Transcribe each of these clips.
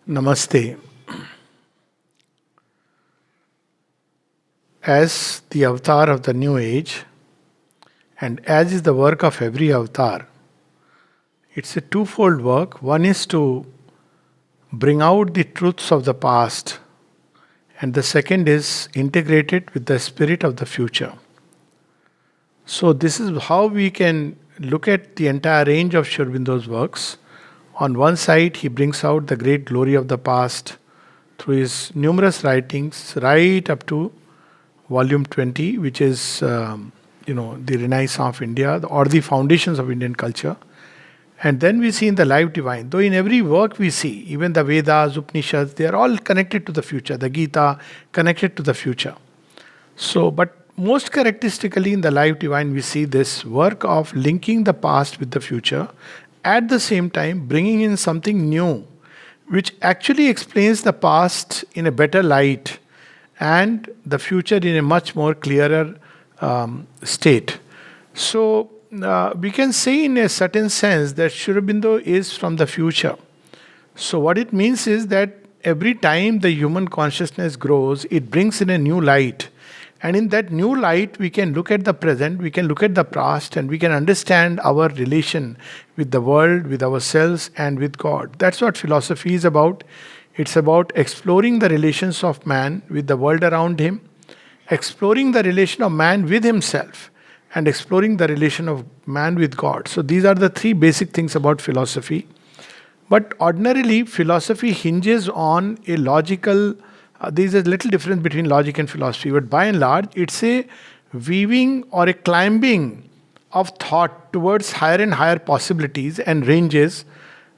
Namaste. As the avatar of the new age, and as is the work of every avatar, it's a twofold work. One is to bring out the truths of the past, and the second is integrate it with the spirit of the future. So, this is how we can look at the entire range of Sri Aurobindo's works. On one side, he brings out the great glory of the past through his numerous writings, right up to volume 20, which is the Renaissance of India or the foundations of Indian culture. And then we see in the life divine, though in every work we see, even the Vedas, Upanishads, they are all connected to the future. The Gita connected to the future. So, but most characteristically in the life divine, we see this work of linking the past with the future, at the same time bringing in something new, which actually explains the past in a better light and the future in a much more clearer state. So, we can say in a certain sense that Sri Aurobindo is from the future. So, what it means is that every time the human consciousness grows, it brings in a new light. And in that new light, we can look at the present, we can look at the past, and we can understand our relation with the world, with ourselves, and with God. That's what philosophy is about. It's about exploring the relations of man with the world around him, exploring the relation of man with himself, and exploring the relation of man with God. So, these are the three basic things about philosophy. But ordinarily, philosophy hinges on a logical. There's a little difference between logic and philosophy, but by and large, it's a weaving or a climbing of thought towards higher and higher possibilities and ranges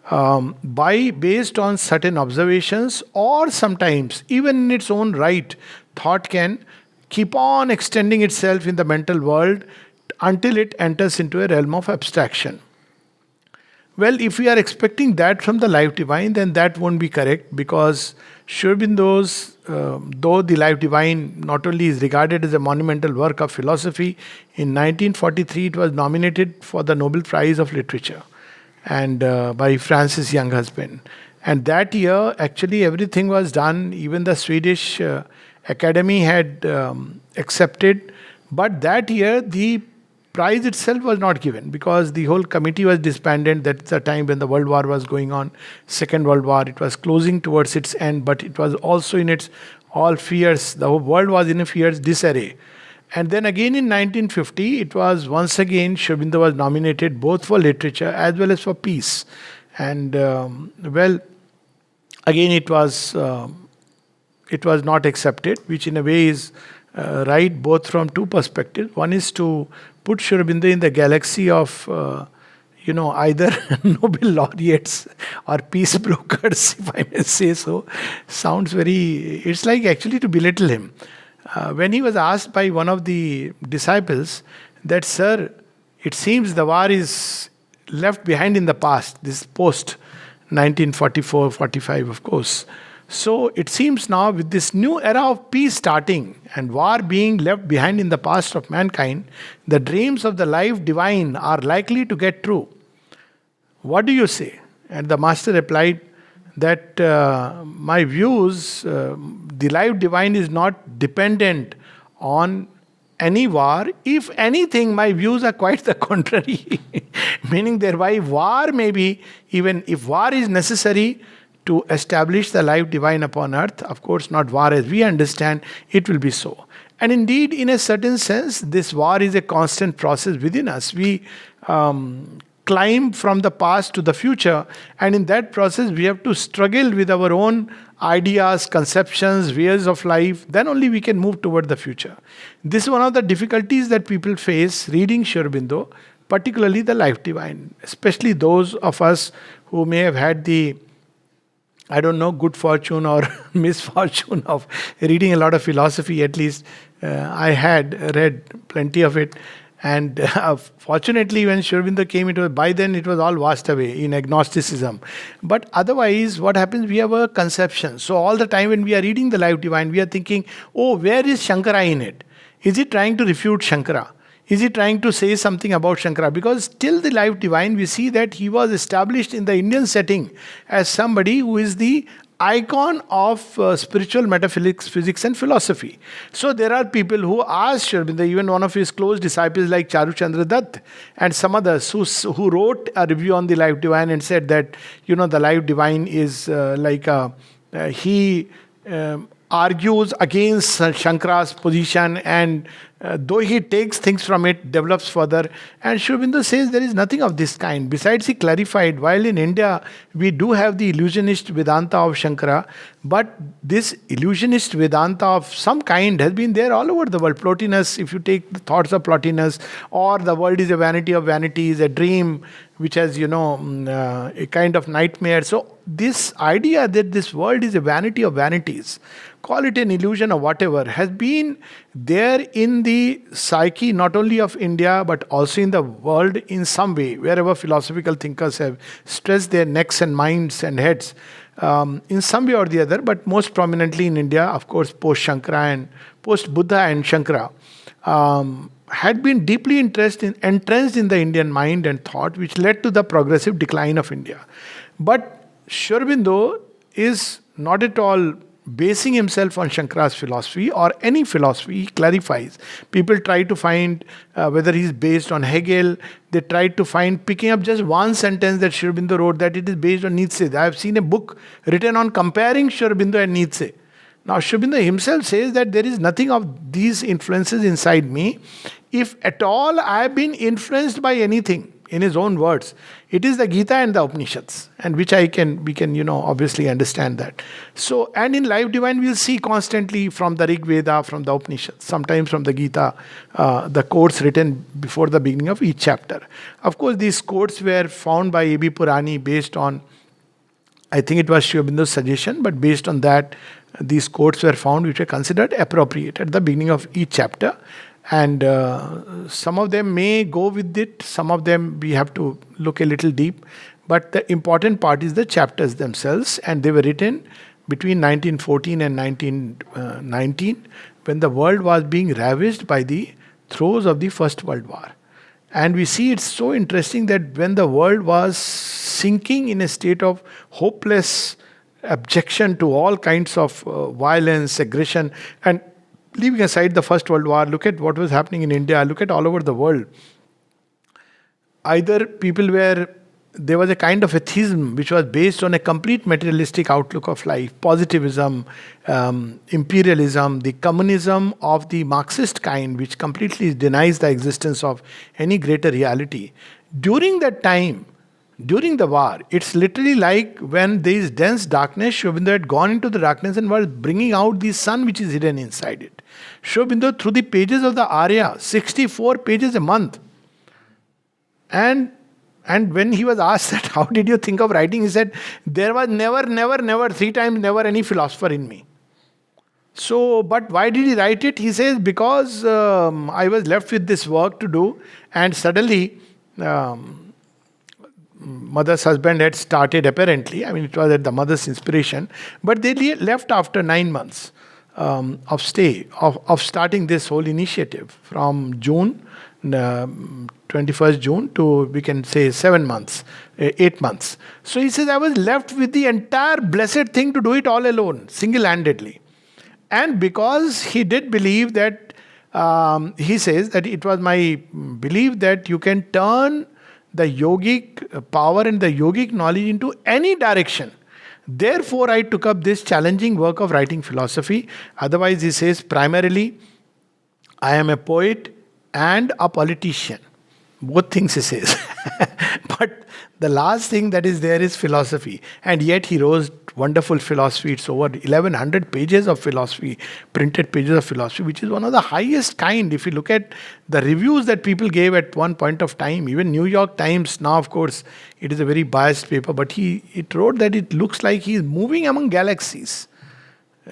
by based on certain observations, or sometimes even in its own right, thought can keep on extending itself in the mental world until it enters into a realm of abstraction. Well, if we are expecting that from the life divine, then that won't be correct, because Sri Aurobindo's, though the life divine not only is regarded as a monumental work of philosophy, in 1943 it was nominated for the Nobel Prize of Literature and by Francis Young husband. And that year, actually, everything was done. Even the Swedish Academy had accepted, but that year the prize itself was not given because the whole committee was disbanded. That's the time when the World War was going on, Second World War. It was closing towards its end, but it was also in its all fears. The whole world was in a fierce disarray. And then again in 1950, it was once again Sri Aurobindo was nominated both for literature as well as for peace. And again it was not accepted, which in a way is right both from two perspectives. One is to put Sri Aurobindo in the galaxy of either Nobel laureates or peace brokers, if I may say so. Sounds very. It's like actually to belittle him. When he was asked by one of the disciples that, "Sir, it seems the war is left behind in the past. This post 1944-45, of course." So it seems now, with this new era of peace starting and war being left behind in the past of mankind, the dreams of the life divine are likely to get true. What do you say? And the master replied that my views, the life divine is not dependent on any war. If anything, my views are quite the contrary. Meaning thereby war may be, even if war is necessary to establish the life divine upon earth, of course not war as we understand, it will be so. And indeed, in a certain sense, this war is a constant process within us. We climb from the past to the future, and in that process we have to struggle with our own ideas, conceptions, ways of life. Then only we can move toward the future. This is one of the difficulties that people face reading Sri Aurobindo, particularly the life divine, especially those of us who may have had the good fortune or misfortune of reading a lot of philosophy. At least I had read plenty of it. And fortunately, when Sri Aurobindo came, by then it was all washed away in agnosticism. But otherwise, what happens? We have a conception. So all the time when we are reading the life divine, we are thinking, oh, where is Shankara in it? Is he trying to refute Shankara? Is he trying to say something about Shankara? Because till the life divine, we see that he was established in the Indian setting as somebody who is the icon of spiritual metaphysics, physics, and philosophy. So there are people who asked Sri Aurobindo, even one of his close disciples like Charu Chandra Dutt and some others who wrote a review on the Life Divine and said that, the Life Divine is he argues against Shankara's position, and though he takes things from it, develops further. And Sri Aurobindo says there is nothing of this kind. Besides, he clarified, while in India we do have the illusionist Vedanta of Shankara, but this illusionist Vedanta of some kind has been there all over the world. Plotinus, if you take the thoughts of Plotinus, or the world is a vanity of vanities, a dream which has, a kind of nightmare. So this idea that this world is a vanity of vanities, call it an illusion or whatever, has been there in the psyche not only of India but also in the world in some way, wherever philosophical thinkers have stressed their necks and minds and heads in some way or the other, but most prominently in India, of course, post Shankara and post Buddha and Shankara. Had been deeply entrenched in the Indian mind and thought, which led to the progressive decline of India. But Sri Aurobindo is not at all basing himself on Shankara's philosophy or any philosophy. He clarifies. People try to find whether he's based on Hegel. They try to find, picking up just one sentence that Sri Aurobindo wrote, that it is based on Nietzsche. I have seen a book written on comparing Sri Aurobindo and Nietzsche. Now, Sri Aurobindo himself says that there is nothing of these influences inside me. If at all I have been influenced by anything, in his own words, it is the Gita and the Upanishads, and which we can obviously understand that. So, and in Life Divine, we'll see constantly from the Rig Veda, from the Upanishads, sometimes from the Gita, the quotes written before the beginning of each chapter. Of course, these quotes were found by A.B. Purani based on, I think it was Sri Aurobindo's suggestion, but based on that, these quotes were found which were considered appropriate at the beginning of each chapter. And some of them may go with it, some of them we have to look a little deep. But the important part is the chapters themselves, and they were written between 1914 and 1919, when the world was being ravaged by the throes of the First World War. And we see it's so interesting that when the world was sinking in a state of hopeless abjection to all kinds of violence, aggression, and leaving aside the First World War, look at what was happening in India, look at all over the world. Either there was a kind of atheism which was based on a complete materialistic outlook of life, positivism, imperialism, the communism of the Marxist kind, which completely denies the existence of any greater reality. During that time, during the war, it's literally like when there is dense darkness, Sri Aurobindo had gone into the darkness and was bringing out the sun which is hidden inside it. Sri Aurobindo, through the pages of the Arya, 64 pages a month. And when he was asked that, how did you think of writing? He said, there was never, 3 times never any philosopher in me. So, but why did he write it? He says, because I was left with this work to do, and suddenly mother's husband had started, apparently, it was at the mother's inspiration, but they left after 9 months of starting this whole initiative from June, 21st June to, we can say, 7 months, 8 months. So he says, I was left with the entire blessed thing to do it all alone, single-handedly. And because he did believe that, he says that it was my belief that you can turn the yogic power and the yogic knowledge into any direction. Therefore, I took up this challenging work of writing philosophy. Otherwise, he says, primarily, I am a poet and a politician. Both things he says. But the last thing that is there is philosophy. And yet he wrote wonderful philosophy. It's over 1100 pages of philosophy, printed pages of philosophy, which is one of the highest kind. If you look at the reviews that people gave at one point of time, even New York Times, now of course it is a very biased paper, but it wrote that it looks like he is moving among galaxies,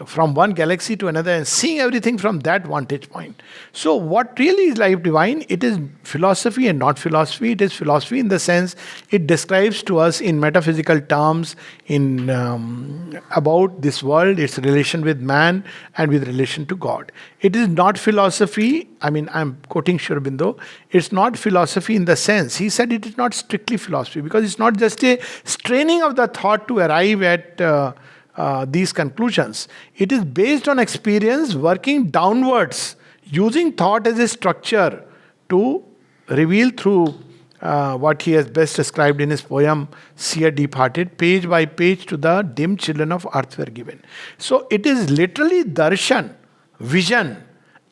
from one galaxy to another, and seeing everything from that vantage point. So what really is Life Divine? It is philosophy and not philosophy. It is philosophy in the sense it describes to us in metaphysical terms about this world, its relation with man and with relation to God. It is not philosophy. I'm quoting Sri Aurobindo. It's not philosophy in the sense, he said it is not strictly philosophy, because it's not just a straining of the thought to arrive at these conclusions. It is based on experience working downwards, using thought as a structure to reveal through what he has best described in his poem Seer Deep-Hearted, page by page to the dim children of earth were given. So it is literally darshan, vision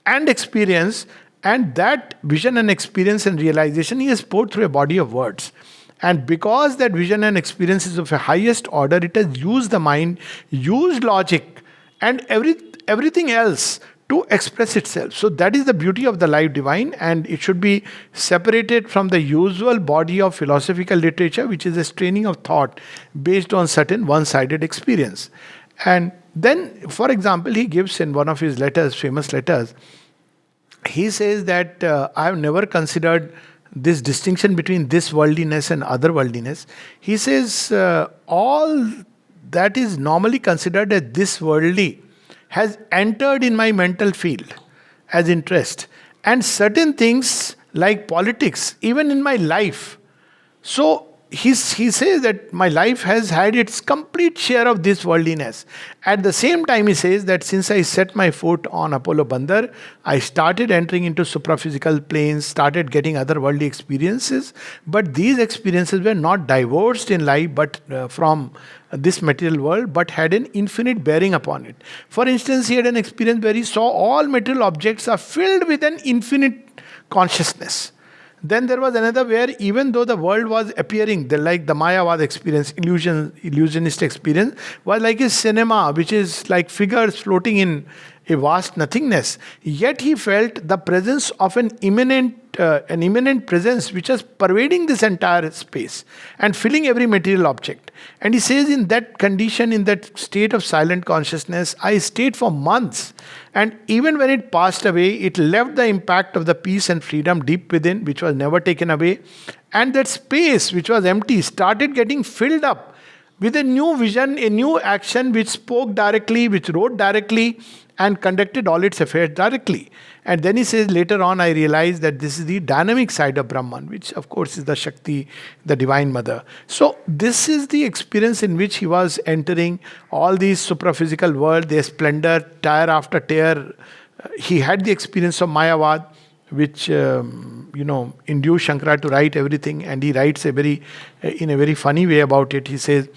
and experience, and that vision and experience and realization he has poured through a body of words. And because that vision and experience is of a highest order, it has used the mind, used logic, and everything else to express itself. So that is the beauty of the life divine, and it should be separated from the usual body of philosophical literature, which is a straining of thought based on certain one-sided experience. And then, for example, he gives in one of his letters, famous letters, he says that I have never considered this distinction between this worldliness and other worldliness. He says all that is normally considered as this worldly has entered in my mental field as interest, and certain things like politics, even in my life. So he says that my life has had its complete share of this worldliness. At the same time, he says that since I set my foot on Apollo Bandar, I started entering into supraphysical planes, started getting other worldly experiences. But these experiences were not divorced in life, but from this material world, but had an infinite bearing upon it. For instance, he had an experience where he saw all material objects are filled with an infinite consciousness. Then there was another where even though the world was appearing, like the Mayavad experience, illusionist experience, was like a cinema, which is like figures floating in a vast nothingness. Yet he felt the presence of an immanent presence which was pervading this entire space and filling every material object. And he says, in that condition, in that state of silent consciousness, I stayed for months. And even when it passed away, it left the impact of the peace and freedom deep within, which was never taken away. And that space, which was empty, started getting filled up with a new vision, a new action which spoke directly, which wrote directly, and conducted all its affairs directly. And then he says, later on, I realized that this is the dynamic side of Brahman, which of course is the Shakti, the Divine Mother. So this is the experience in which he was entering all these supraphysical world, their splendor, tier after tier. He had the experience of Mayavad, which induced Shankara to write everything, and he writes in a very funny way about it. He says,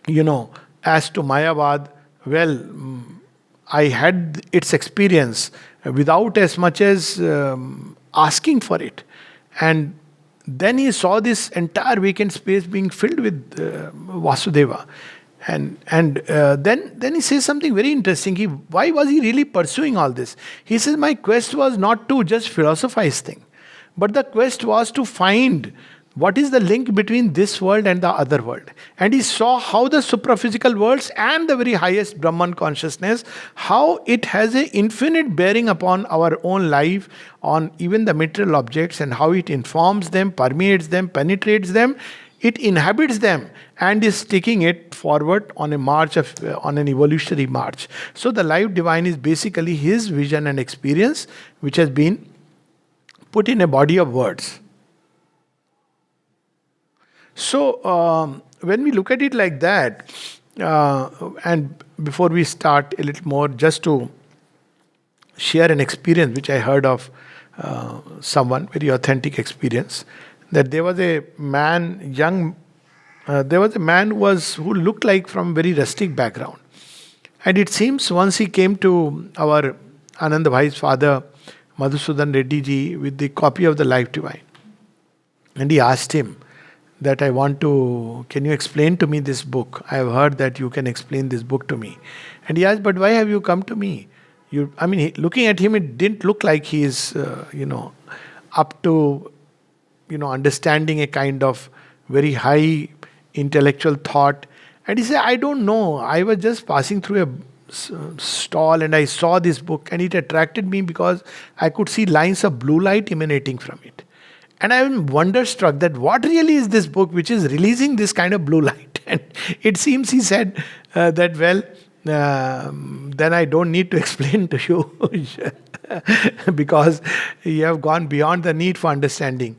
as to Mayavad, I had its experience without as much as asking for it. And then he saw this entire vacant space being filled with Vasudeva. And then he says something very interesting. Why was he really pursuing all this? He says, my quest was not to just philosophize things, but the quest was to find what is the link between this world and the other world. And he saw how the supraphysical worlds and the very highest Brahman consciousness, how it has an infinite bearing upon our own life, on even the material objects, and how it informs them, permeates them, penetrates them, it inhabits them, and is taking it forward on on an evolutionary march. So the life divine is basically his vision and experience, which has been put in a body of words. So, when we look at it like that, and before we start a little more, just to share an experience which I heard of someone, very authentic experience, that there was a man, who looked like from very rustic background. And it seems once he came to our Anand Bhai's father, Madhusudan Reddy ji, with the copy of the Life Divine. And he asked him, that can you explain to me this book? I have heard that you can explain this book to me. And he asked, but why have you come to me? Looking at him, it didn't look like he is, up to, understanding a kind of very high intellectual thought. And he said, I don't know. I was just passing through a stall and I saw this book and it attracted me because I could see lines of blue light emanating from it. And I'm wonderstruck that what really is this book which is releasing this kind of blue light? And it seems he said then I don't need to explain to you. because you have gone beyond the need for understanding.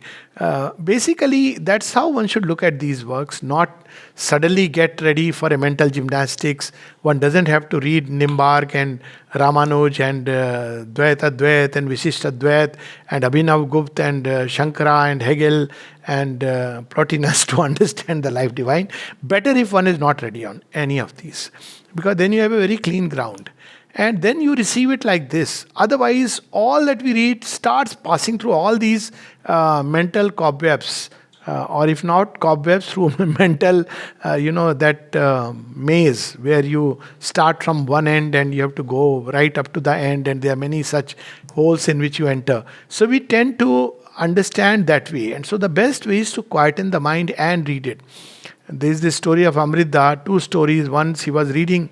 Basically, that's how one should look at these works, not suddenly get ready for a mental gymnastics. One doesn't have to read Nimbark and Ramanuj and Dvait Advait and Visishta Dvait and Abhinav Gupta and Shankara and Hegel and Plotinus to understand the life divine. Better if one is not ready on any of these, because then you have a very clean ground. And then you receive it like this. Otherwise, all that we read starts passing through all these mental cobwebs, or if not cobwebs, through mental, that maze where you start from one end and you have to go right up to the end, and there are many such holes in which you enter. So we tend to understand that way. And so the best way is to quieten the mind and read it. There is this story of Amrita, two stories. Once he was reading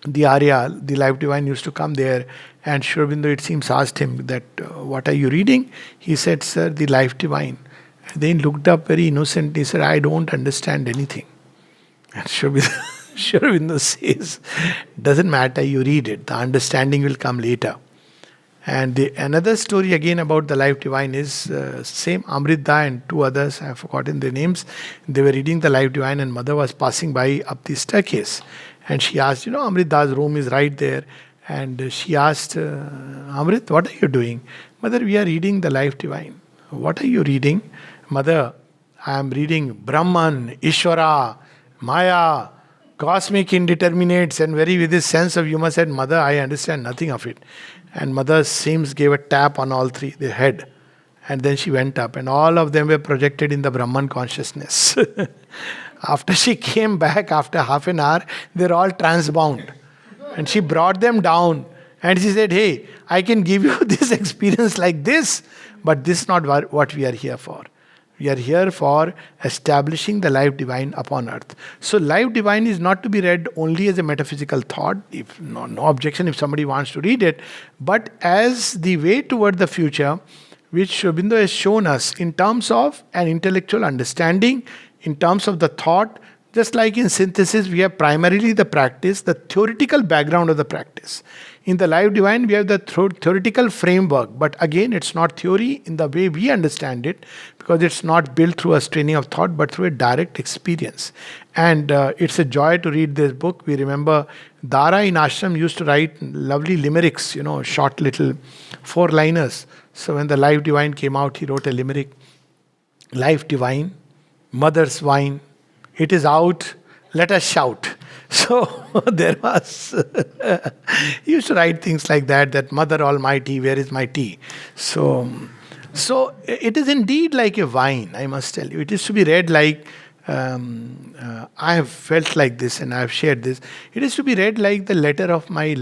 the Arya, the life divine used to come there, and Sri Aurobindo, it seems, asked him that, what are you reading? He said, sir, the life divine. And then he looked up very innocently. He said, I don't understand anything. And Sri Aurobindo, Sri Aurobindo says, doesn't matter, you read it. The understanding will come later. And another story again about the life divine is same Amrita and two others, I have forgotten their names. They were reading the life divine, and mother was passing by up the staircase. And she asked, Amrita's room is right there. And she asked, Amrit, what are you doing? Mother, we are reading the life divine. What are you reading? Mother, I am reading Brahman, Ishvara, Maya, cosmic indeterminates, and very with this sense of humor said, Mother, I understand nothing of it. And mother seems gave a tap on all three, the head. And then she went up, and all of them were projected in the Brahman consciousness. After she came back, after half an hour, they're all transbound. And she brought them down. And she said, hey, I can give you this experience like this, but this is not what we are here for. We are here for establishing the life divine upon earth. So life divine is not to be read only as a metaphysical thought, if no objection if somebody wants to read it, but as the way toward the future, which Sri Aurobindo has shown us in terms of an intellectual understanding, in terms of the thought. Just like in synthesis, we have primarily the practice, the theoretical background of the practice. In the life divine, we have the theoretical framework, but again, it's not theory in the way we understand it, because it's not built through a straining of thought, but through a direct experience. And it's a joy to read this book. We remember Dara in ashram used to write lovely limericks, short little 4-liners. So when the life divine came out, he wrote a limerick, life divine, mother's wine, it is out, let us shout. So there was, he used to write things like that Mother Almighty, where is my tea? So it is indeed like a wine, I must tell you. It is to be read like, I have felt like this and I have shared this. It is to be read like the letter of my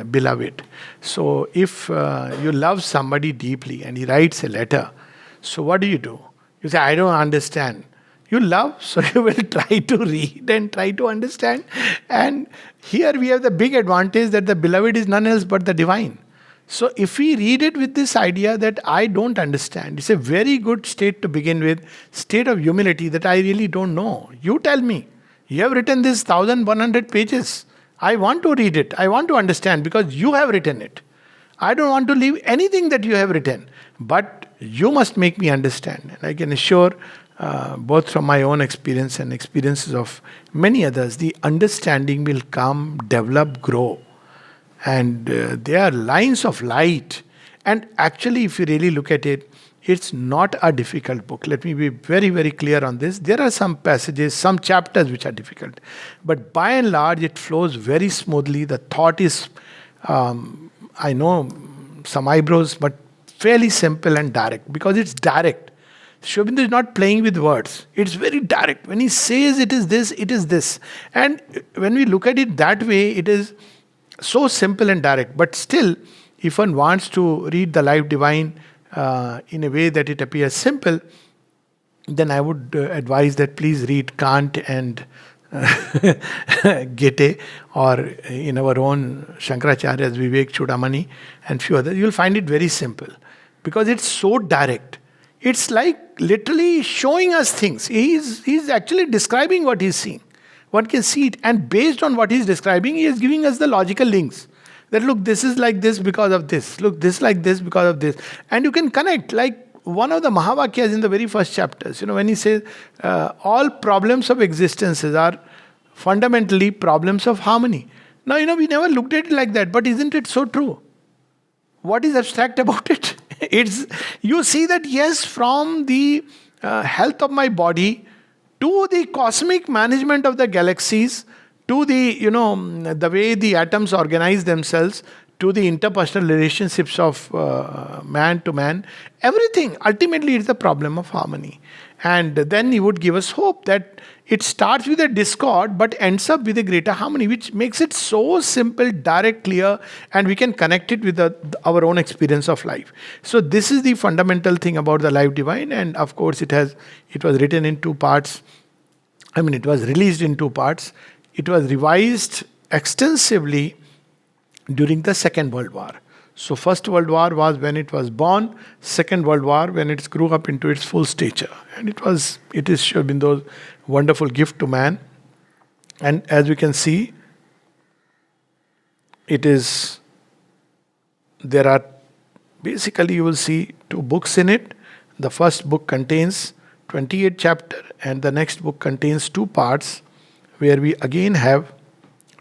beloved. So if you love somebody deeply and he writes a letter, so what do? You say, I don't understand. You love, so you will try to read and try to understand. And here we have the big advantage that the beloved is none else but the divine. So if we read it with this idea that I don't understand, it's a very good state to begin with, state of humility that I really don't know. You tell me. You have written this 1,100 pages. I want to read it. I want to understand because you have written it. I don't want to leave anything that you have written. But you must make me understand. And I can assure, both from my own experience and experiences of many others, the understanding will come, develop, grow. And they are lines of light. And actually, if you really look at it, it's not a difficult book. Let me be very, very clear on this. There are some passages, some chapters which are difficult. But by and large, it flows very smoothly. The thought is, I know, some eyebrows, but fairly simple and direct. Because it's direct. Sri Aurobindo is not playing with words. It's very direct. When he says it is this, it is this. And when we look at it that way, it is so simple and direct. But still, if one wants to read the life divine in a way that it appears simple, then I would advise that please read Kant and Goethe, or in our own Shankaracharya's Vivek Chudamani and few others. You'll find it very simple because it's so direct. It's like literally showing us things. He's actually describing what he's seeing. One can see it, and based on what he's describing, he is giving us the logical links. That look, this is like this because of this. Look, this like this because of this. And you can connect. Like one of the Mahavakyas in the very first chapters, when he says, all problems of existences are fundamentally problems of harmony. Now, we never looked at it like that, but isn't it so true? What is abstract about it? It's, you see that, yes, from the health of my body to the cosmic management of the galaxies, to the way the atoms organize themselves, to the interpersonal relationships of man to man, everything ultimately is the problem of harmony. And then he would give us hope that it starts with a discord but ends up with a greater harmony, which makes it so simple, direct, clear, and we can connect it with our own experience of life. So this is the fundamental thing about the Life Divine, and of course it was written in two parts. It was released in two parts. It was revised extensively during the Second World War. So First World War was when it was born, Second World War when it grew up into its full stature. And it is Sri Aurobindo's wonderful gift to man. And as we can see, there are basically, you will see two books in it. The first book contains 28 chapters and the next book contains two parts where we again have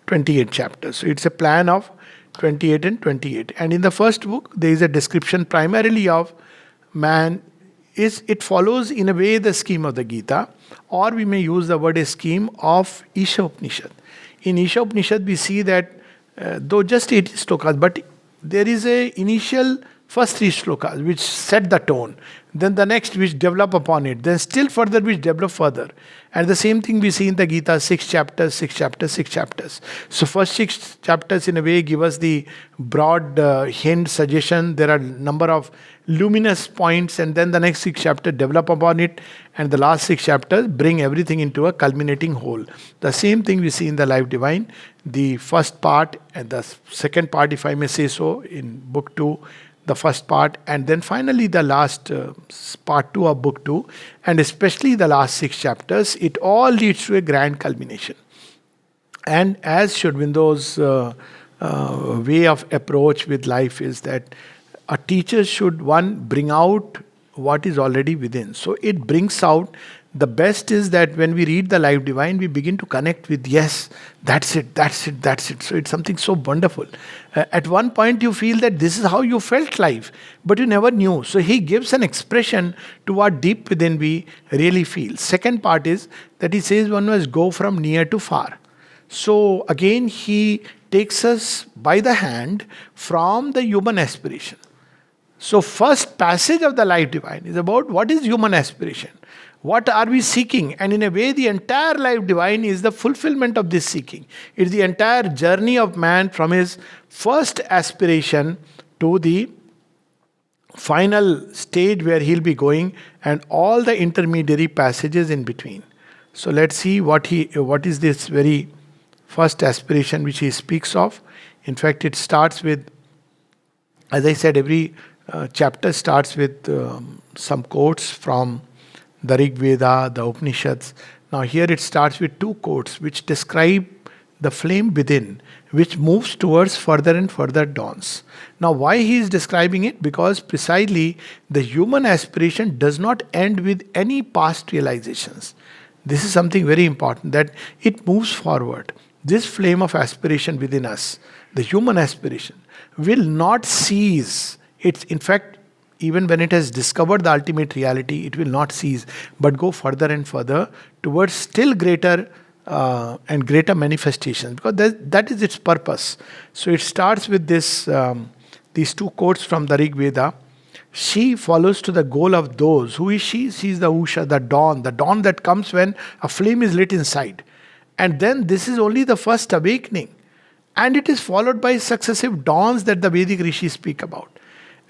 28 chapters. So it's a plan of 28 and 28. And in the first book, there is a description primarily of man. It follows in a way the scheme of the Gita, or we may use the word a scheme of Isha Upanishad. In Isha Upanishad, we see that though just 8 slokas, but there is a initial first 3 slokas which set the tone, then the next which develop upon it, then still further which develop further. And the same thing we see in the Gita, 6 chapters, 6 chapters, 6 chapters. So first 6 chapters in a way give us the broad hint, suggestion. There are number of luminous points, and then the next 6 chapters develop upon it, and the last 6 chapters bring everything into a culminating whole. The same thing we see in the Life Divine. The first part and the second part, if I may say so, in book 2, the first part, and then finally the last part 2 of book 2, and especially the last 6 chapters, it all leads to a grand culmination. And as Sri Aurobindo's way of approach with life is that a teacher should, one, bring out what is already within. So it brings out the best is that when we read the Life Divine, we begin to connect with, yes, that's it, that's it, that's it. So it's something so wonderful. At one point you feel that this is how you felt life, but you never knew. So he gives an expression to what deep within we really feel. Second part is that he says one must go from near to far. So again he takes us by the hand from the human aspiration. So first passage of the Life Divine is about what is human aspiration. What are we seeking? And in a way, the entire Life Divine is the fulfillment of this seeking. It's the entire journey of man from his first aspiration to the final stage where he'll be going, and all the intermediary passages in between. So let's see what is this very first aspiration which he speaks of. In fact, it starts with, as I said, every chapter starts with some quotes from the Rig Veda, the Upanishads. Now here it starts with 2 quotes which describe the flame within, which moves towards further and further dawns. Now why he is describing it? Because precisely the human aspiration does not end with any past realizations. This is something very important, that it moves forward. This flame of aspiration within us, the human aspiration, will not cease. It's in fact, even when it has discovered the ultimate reality, it will not cease, but go further and further towards still greater and greater manifestations, because that is its purpose. So it starts with these 2 quotes from the Rig Veda. She follows to the goal of those. Who is she? She is the Usha, the dawn that comes when a flame is lit inside. And then this is only the first awakening. And it is followed by successive dawns that the Vedic rishis speak about.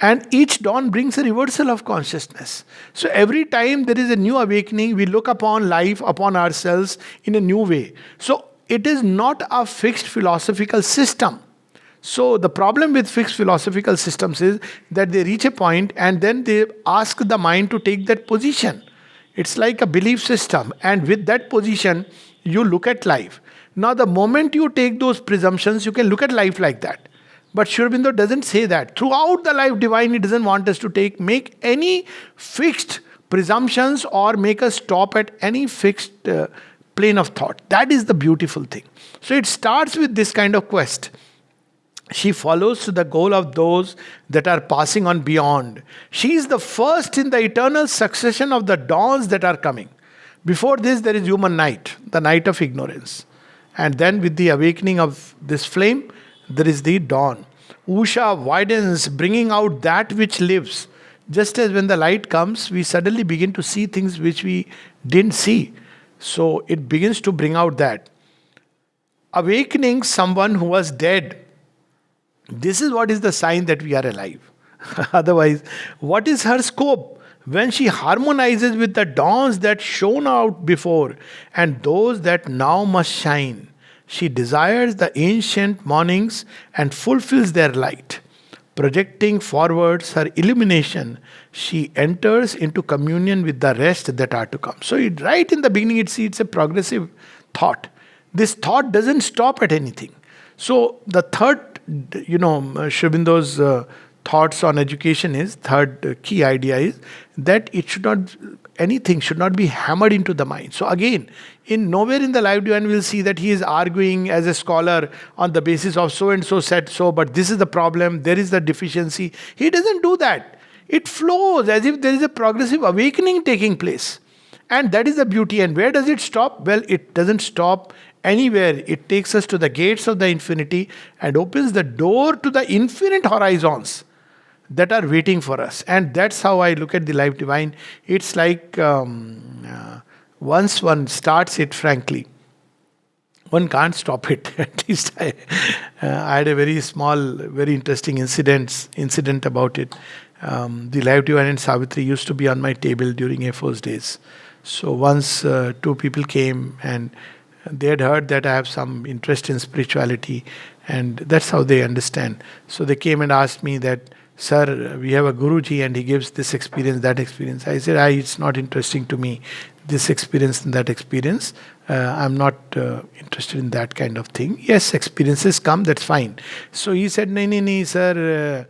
And each dawn brings a reversal of consciousness. So every time there is a new awakening, we look upon life, upon ourselves in a new way. So it is not a fixed philosophical system. So the problem with fixed philosophical systems is that they reach a point and then they ask the mind to take that position. It's like a belief system. And with that position, you look at life. Now the moment you take those presumptions, you can look at life like that. But Sri Aurobindo doesn't say that. Throughout the life divine, he doesn't want us to make any fixed presumptions or make us stop at any fixed plane of thought. That is the beautiful thing. So it starts with this kind of quest. She follows to the goal of those that are passing on beyond. She is the first in the eternal succession of the dawns that are coming. Before this, there is human night, the night of ignorance. And then with the awakening of this flame, there is the dawn. Usha widens, bringing out that which lives. Just as when the light comes, we suddenly begin to see things which we didn't see. So it begins to bring out that. Awakening someone who was dead. This is what is the sign that we are alive. Otherwise, what is her scope? When she harmonizes with the dawns that shone out before and those that now must shine, she desires the ancient mornings and fulfills their light. Projecting forwards her illumination, she enters into communion with the rest that are to come. So, right in the beginning, it's a progressive thought. This thought doesn't stop at anything. So, the third, Sri Aurobindo's thoughts on education is, third key idea is that anything should not be hammered into the mind. So again, nowhere in the life divine we'll see that he is arguing as a scholar on the basis of so and so said so, but this is the problem, there is the deficiency. He doesn't do that. It flows as if there is a progressive awakening taking place. And that is the beauty. And where does it stop? Well, it doesn't stop anywhere. It takes us to the gates of the infinity and opens the door to the infinite horizons that are waiting for us. And that's how I look at the life divine. It's like once one starts it, frankly, one can't stop it. At least I had a very small, very interesting incident about it. The life divine and Savitri used to be on my table during Air Force days. So once two people came and they had heard that I have some interest in spirituality, and that's how they understand. So they came and asked me that, "Sir, we have a Guruji and he gives this experience, that experience." I said, "It's not interesting to me, this experience and that experience. I'm not interested in that kind of thing. Yes, experiences come, that's fine." So he said, "No, sir,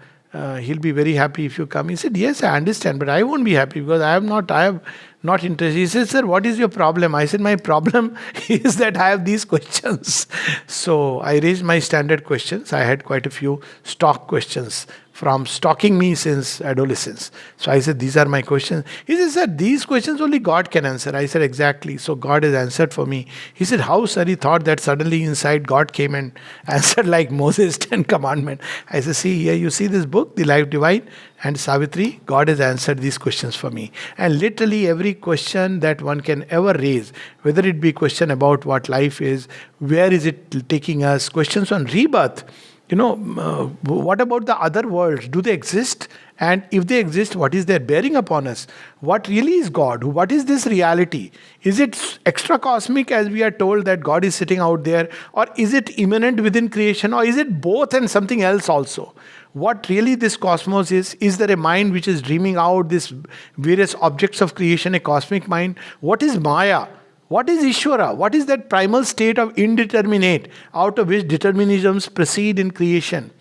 he'll be very happy if you come." He said, "Yes, I understand, but I won't be happy because I have not interested." He said, "Sir, what is your problem?" I said, "My problem is that I have these questions." So I raised my standard questions. I had quite a few stock questions from stalking me since adolescence. So I said, "These are my questions." He said, "Sir, these questions only God can answer." I said, "Exactly. So God has answered for me." He said, "How, sir?" He thought that suddenly inside God came and answered like Moses' 10 commandments. I said, "See here, you see this book, The Life Divine and Savitri, God has answered these questions for me." And literally every question that one can ever raise, whether it be question about what life is, where is it taking us, questions on rebirth, what about the other worlds? Do they exist? And if they exist, what is their bearing upon us? What really is God? What is this reality? Is it extra cosmic as we are told that God is sitting out there? Or is it immanent within creation? Or is it both and something else also? What really this cosmos is? Is there a mind which is dreaming out these various objects of creation, a cosmic mind? What is Maya? What is Ishvara? What is that primal state of indeterminate out of which determinisms proceed in creation?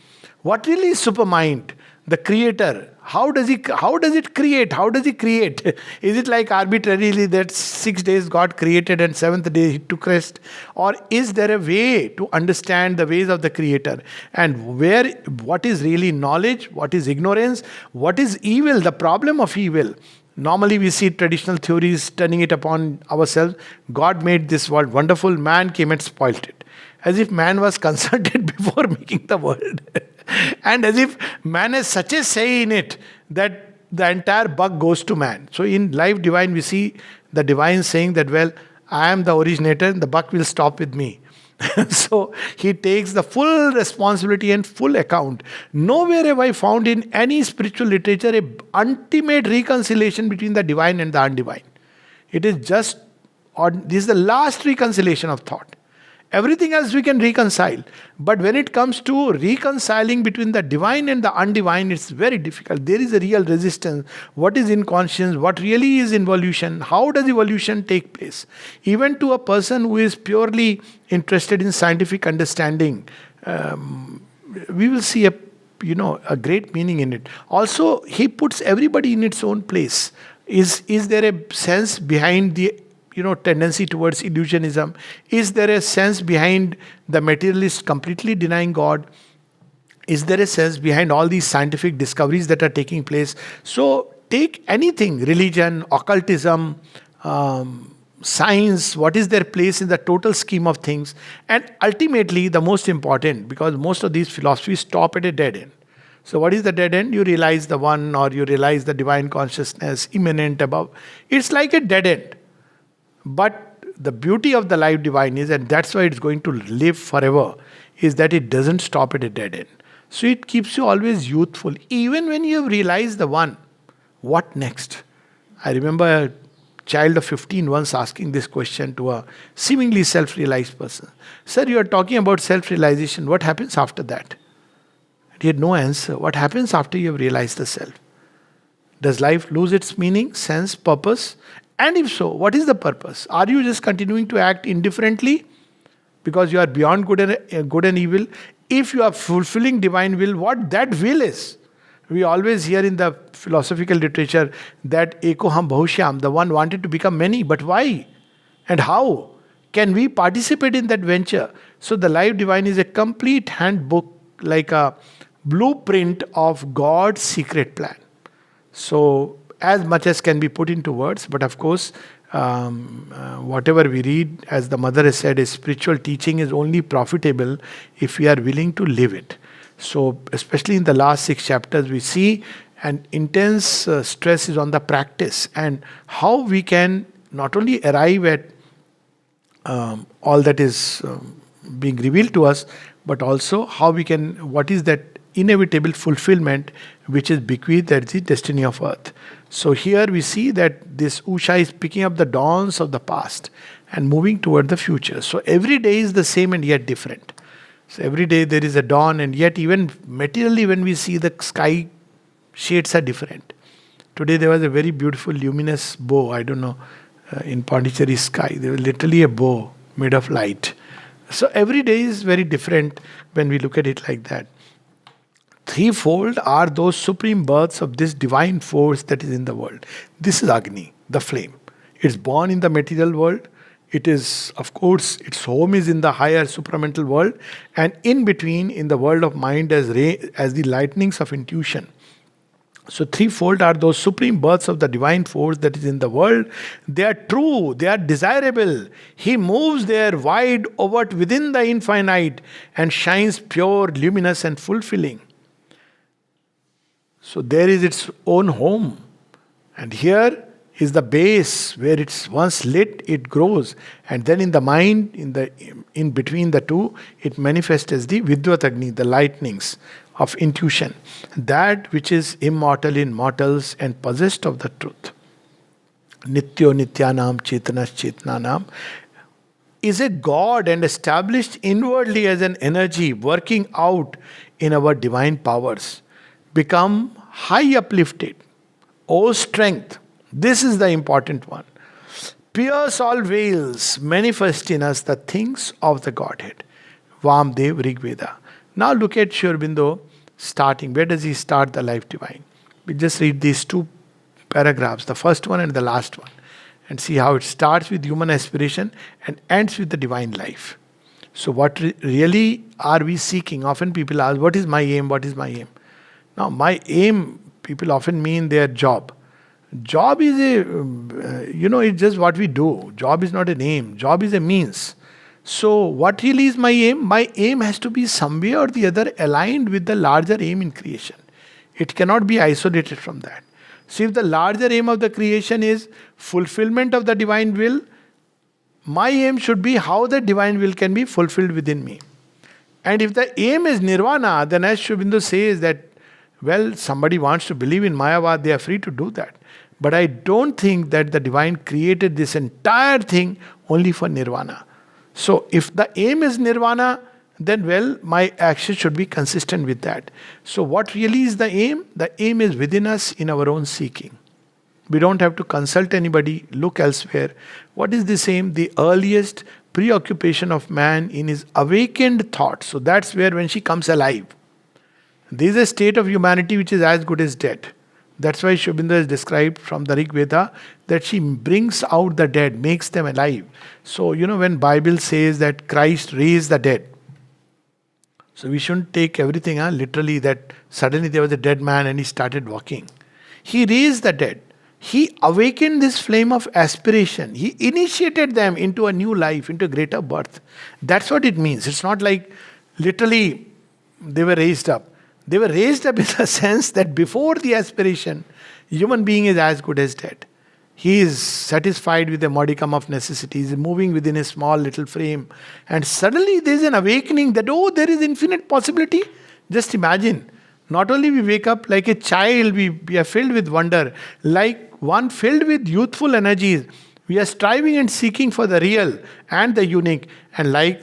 What really is supermind? The creator. How does it create? How does he create? Is it like arbitrarily that 6 days God created and 7th day he took rest? Or is there a way to understand the ways of the creator? And what is really knowledge? What is ignorance? What is evil? The problem of evil. Normally we see traditional theories turning it upon ourselves. God made this world wonderful. Man came and spoilt it. As if man was consulted before making the world. And as if man has such a say in it that the entire buck goes to man. So in Life Divine we see the divine saying that, well, I am the originator and the buck will stop with me. So he takes the full responsibility and full account. Nowhere have I found in any spiritual literature a ultimate reconciliation between the divine and the undivine. It is just, this is the last reconciliation of thought. Everything else we can reconcile. But when it comes to reconciling between the divine and the undivine, it's very difficult. There is a real resistance. What is inconscience? What really is involution? How does evolution take place? Even to a person who is purely interested in scientific understanding, we will see a great meaning in it. Also, he puts everybody in its own place. Is there a sense behind the tendency towards illusionism? Is there a sense behind the materialist completely denying God? Is there a sense behind all these scientific discoveries that are taking place? So take anything, religion, occultism, science, what is their place in the total scheme of things? And ultimately, the most important, because most of these philosophies stop at a dead end. So what is the dead end? You realize the one, or you realize the divine consciousness immanent above. It's like a dead end. But the beauty of the life divine is, and that's why it's going to live forever, is that it doesn't stop at a dead end. So it keeps you always youthful. Even when you have realized the one, what next? I remember a child of 15 once asking this question to a seemingly self-realized person. Sir, you are talking about self-realization. What happens after that? He had no answer. What happens after you have realized the self? Does life lose its meaning, sense, purpose? And if so, what is the purpose? Are you just continuing to act indifferently because you are beyond good and evil? If you are fulfilling divine will, what that will is. We always hear in the philosophical literature that Eko Ham Bahushyam, the one wanted to become many, but why? And how? Can we participate in that venture? So the life divine is a complete handbook, like a blueprint of God's secret plan. So as much as can be put into words, but of course, whatever we read, as the mother has said, is spiritual teaching is only profitable if we are willing to live it. So especially in the last 6 chapters, we see an intense stress is on the practice and how we can not only arrive at all that is being revealed to us, but also how we can, what is that inevitable fulfillment which is bequeathed as the destiny of earth. So here we see that this Usha is picking up the dawns of the past and moving toward the future. So every day is the same and yet different. So every day there is a dawn, and yet even materially when we see the sky, shades are different. Today there was a very beautiful luminous bow, I don't know, in Pondicherry sky. There was literally a bow made of light. So every day is very different when we look at it like that. Threefold are those supreme births of this divine force that is in the world. This is Agni, the flame. It's born in the material world. It is, of course, its home is in the higher supramental world, and in between, in the world of mind, as the lightnings of intuition. So threefold are those supreme births of the divine force that is in the world. They are true, they are desirable. He moves there wide, overt, within the infinite, and shines pure, luminous, and fulfilling. So there is its own home. And here is the base where it's once lit, it grows. And then in the mind, in between the two, it manifests as the Vidvat Agni, the lightnings of intuition. That which is immortal in mortals and possessed of the truth. Nityo Nityanam Chetanas Chetananam is a God and established inwardly as an energy working out in our divine powers. Become high uplifted. O strength, this is the important one. Pierce all veils, manifest in us the things of the Godhead. Vamdev Rigveda. Now look at Sri Aurobindo starting. Where does he start the life divine? We just read these 2 paragraphs, the first one and the last one, and see how it starts with human aspiration and ends with the divine life. So what really are we seeking? Often people ask, what is my aim? What is my aim? Now, my aim, people often mean their job. Job is it's just what we do. Job is not an aim. Job is a means. So, what really is my aim? My aim has to be some way or the other aligned with the larger aim in creation. It cannot be isolated from that. So, if the larger aim of the creation is fulfillment of the divine will, my aim should be how the divine will can be fulfilled within me. And if the aim is nirvana, then as Sri Aurobindo says that, well, somebody wants to believe in Mayavad, they are free to do that. But I don't think that the divine created this entire thing only for nirvana. So if the aim is nirvana, then well, my action should be consistent with that. So what really is the aim? The aim is within us in our own seeking. We don't have to consult anybody, look elsewhere. What is this aim? The earliest preoccupation of man in his awakened thought. So that's where when she comes alive. There is a state of humanity which is as good as dead. That's why Sri Aurobindo is described from the Rig Veda that she brings out the dead, makes them alive. So, when Bible says that Christ raised the dead, so we shouldn't take everything literally that suddenly there was a dead man and he started walking. He raised the dead. He awakened this flame of aspiration. He initiated them into a new life, into a greater birth. That's what it means. It's not like literally they were raised up. They were raised up in the sense that before the aspiration, human being is as good as dead. He is satisfied with a modicum of necessity. He is moving within a small little frame. And suddenly there is an awakening that, there is infinite possibility. Just imagine. Not only we wake up like a child, we are filled with wonder. Like one filled with youthful energies. We are striving and seeking for the real and the unique. And like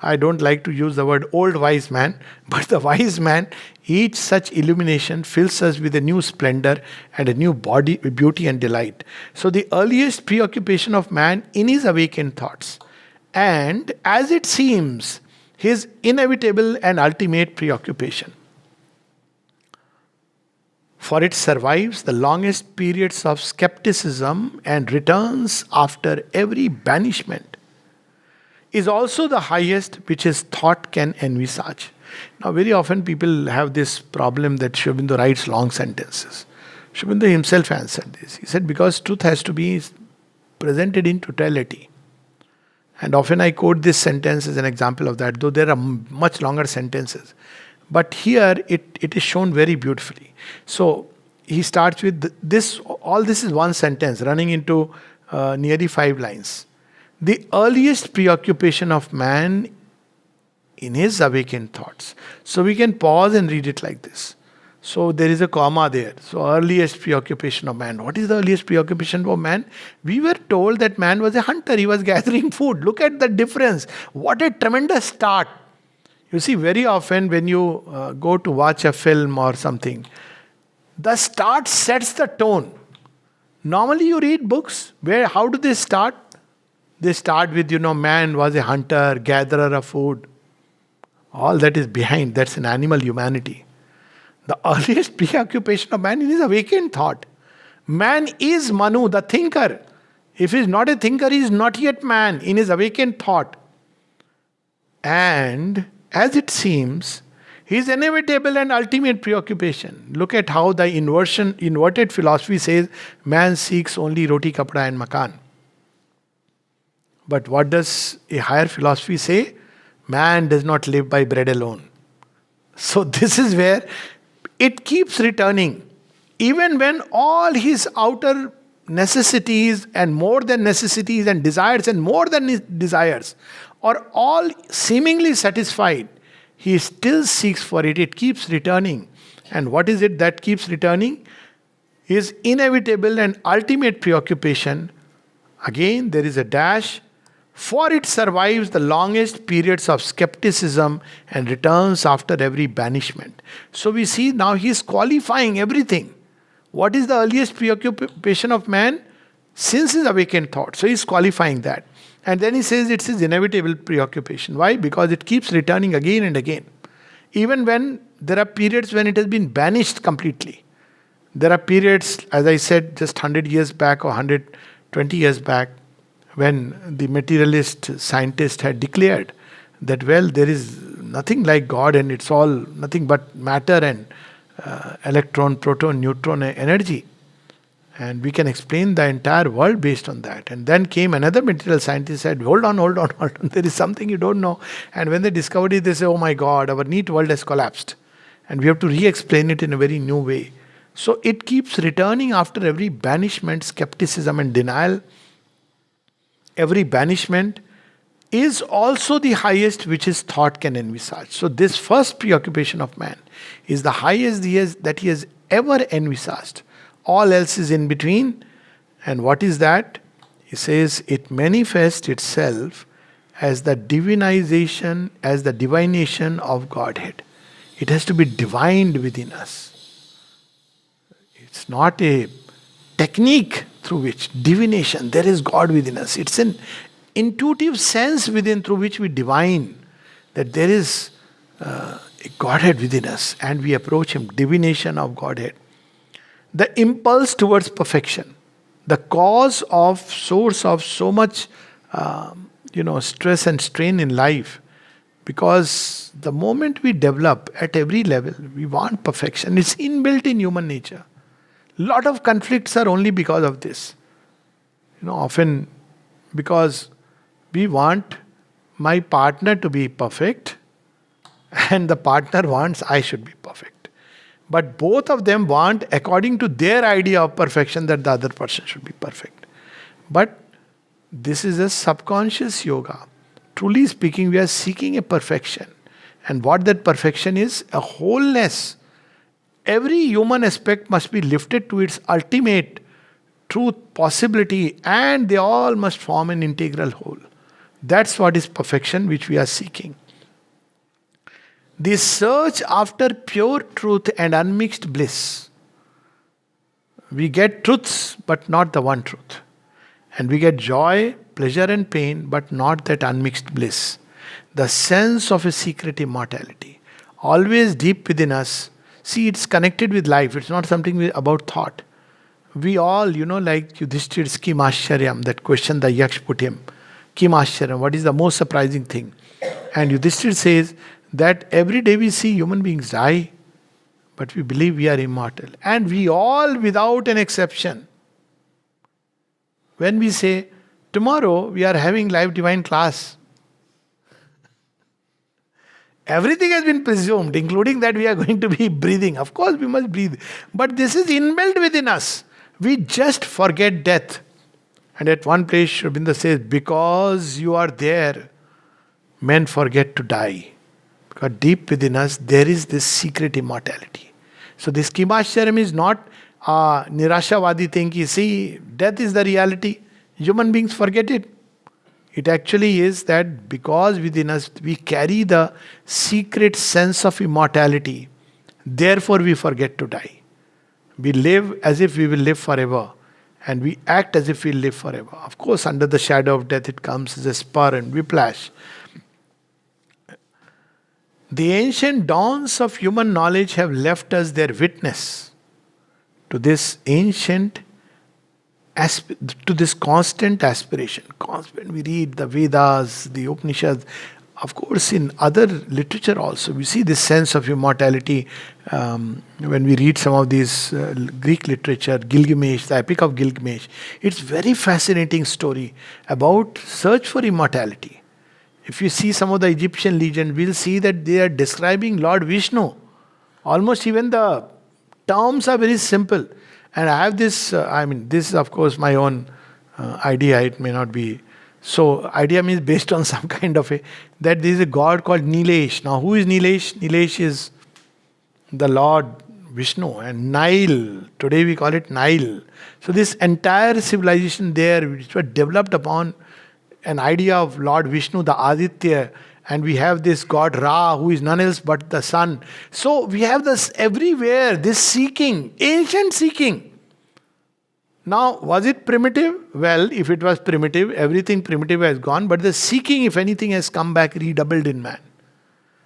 I don't like to use the word old wise man, but the wise man, each such illumination fills us with a new splendor and a new body, beauty and delight. So the earliest preoccupation of man in his awakened thoughts, and as it seems, his inevitable and ultimate preoccupation. For it survives the longest periods of skepticism and returns after every banishment, is also the highest which his thought can envisage. Now, very often people have this problem that Sri Aurobindo writes long sentences. Sri Aurobindo himself answered this. He said, because truth has to be presented in totality. And often I quote this sentence as an example of that, though there are much longer sentences. But here it is shown very beautifully. So he starts with this, all this is one sentence running into nearly 5 lines. The earliest preoccupation of man in his awakened thoughts. So we can pause and read it like this. So there is a comma there. So earliest preoccupation of man. What is the earliest preoccupation of man? We were told that man was a hunter. He was gathering food. Look at the difference. What a tremendous start. You see, very often when you go to watch a film or something, the start sets the tone. Normally you read books where how do they start? They start with, man was a hunter, gatherer of food. All that is behind, that's an animal humanity. The earliest preoccupation of man is awakened thought. Man is Manu, the thinker. If he is not a thinker, he is not yet man in his awakened thought. And as it seems, his inevitable and ultimate preoccupation. Look at how the inverted philosophy says man seeks only roti, kapda and makan. But what does a higher philosophy say? Man does not live by bread alone. So this is where it keeps returning. Even when all his outer necessities and more than necessities and desires and more than his desires are all seemingly satisfied, he still seeks for it. It keeps returning. And what is it that keeps returning? His inevitable and ultimate preoccupation. Again, there is a dash. For it survives the longest periods of skepticism and returns after every banishment. So we see now he is qualifying everything. What is the earliest preoccupation of man? Since his awakened thought. So he is qualifying that. And then he says it's his inevitable preoccupation. Why? Because it keeps returning again and again. Even when there are periods when it has been banished completely. There are periods, as I said, just 100 years back or 120 years back, when the materialist scientist had declared that, there is nothing like God and it's all nothing but matter and electron, proton, neutron energy. And we can explain the entire world based on that. And then came another material scientist said, hold on. There is something you don't know. And when they discovered it, they say, oh my God, our neat world has collapsed. And we have to re-explain it in a very new way. So it keeps returning after every banishment, skepticism and denial. Every banishment is also the highest which his thought can envisage. So this first preoccupation of man is the highest that he has ever envisaged. All else is in between. And what is that? He says it manifests itself as the divinization, as the divination of Godhead. It has to be divined within us. It's not a technique through which divination, there is God within us. It's an intuitive sense within through which we divine that there is a Godhead within us and we approach Him, divination of Godhead. The impulse towards perfection, the cause of source of so much stress and strain in life, because the moment we develop at every level, we want perfection. It's inbuilt in human nature. Lot of conflicts are only because of this. Often because we want my partner to be perfect and the partner wants I should be perfect. But both of them want according to their idea of perfection that the other person should be perfect. But this is a subconscious yoga. Truly speaking, we are seeking a perfection. And what that perfection is? A wholeness. Every human aspect must be lifted to its ultimate truth, possibility, and they all must form an integral whole. That's what is perfection which we are seeking. The search after pure truth and unmixed bliss. We get truths, but not the one truth. And we get joy, pleasure, and pain, but not that unmixed bliss. The sense of a secret immortality. Always deep within us. See, it's connected with life. It's not something about thought. We all, like Yudhishthir's Kim Ascharyam, that question the Yaksh put him. Kim Ascharyam, what is the most surprising thing? And Yudhishthir says that every day we see human beings die, but we believe we are immortal. And we all, without an exception, when we say, tomorrow we are having live divine class, everything has been presumed, including that we are going to be breathing. Of course, we must breathe. But this is inbuilt within us. We just forget death. And at one place, Sri Aurobindo says, because you are there, men forget to die. Because deep within us, there is this secret immortality. So this Kimashcharam is not a Nirashavadi thing. You see, death is the reality. Human beings forget it. It actually is that because within us we carry the secret sense of immortality, therefore we forget to die. We live as if we will live forever, and we act as if we live forever. Of course, under the shadow of death, it comes as a spur and whiplash. The ancient dawns of human knowledge have left us their witness to this to this constant aspiration. Constant. We read the Vedas, the Upanishads. Of course, in other literature also, we see this sense of immortality when we read some of these Greek literature, Gilgamesh, the Epic of Gilgamesh. It's very fascinating story about search for immortality. If you see some of the Egyptian legends, we'll see that they are describing Lord Vishnu. Almost even the terms are very simple. And I have this, this is of course my own idea, it may not be. So, idea means based on some kind of that there is a god called Nilesh. Now, who is Nilesh? Nilesh is the Lord Vishnu, and Nile, today we call it Nile. So, this entire civilization there, which was developed upon an idea of Lord Vishnu, the Aditya, and we have this god Ra, who is none else but the sun. So, we have this everywhere, this seeking, ancient seeking. Now, was it primitive? Well, if it was primitive, everything primitive has gone, but the seeking, if anything, has come back redoubled in man.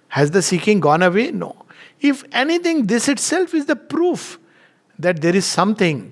Has the seeking gone away? No. If anything, this itself is the proof that there is something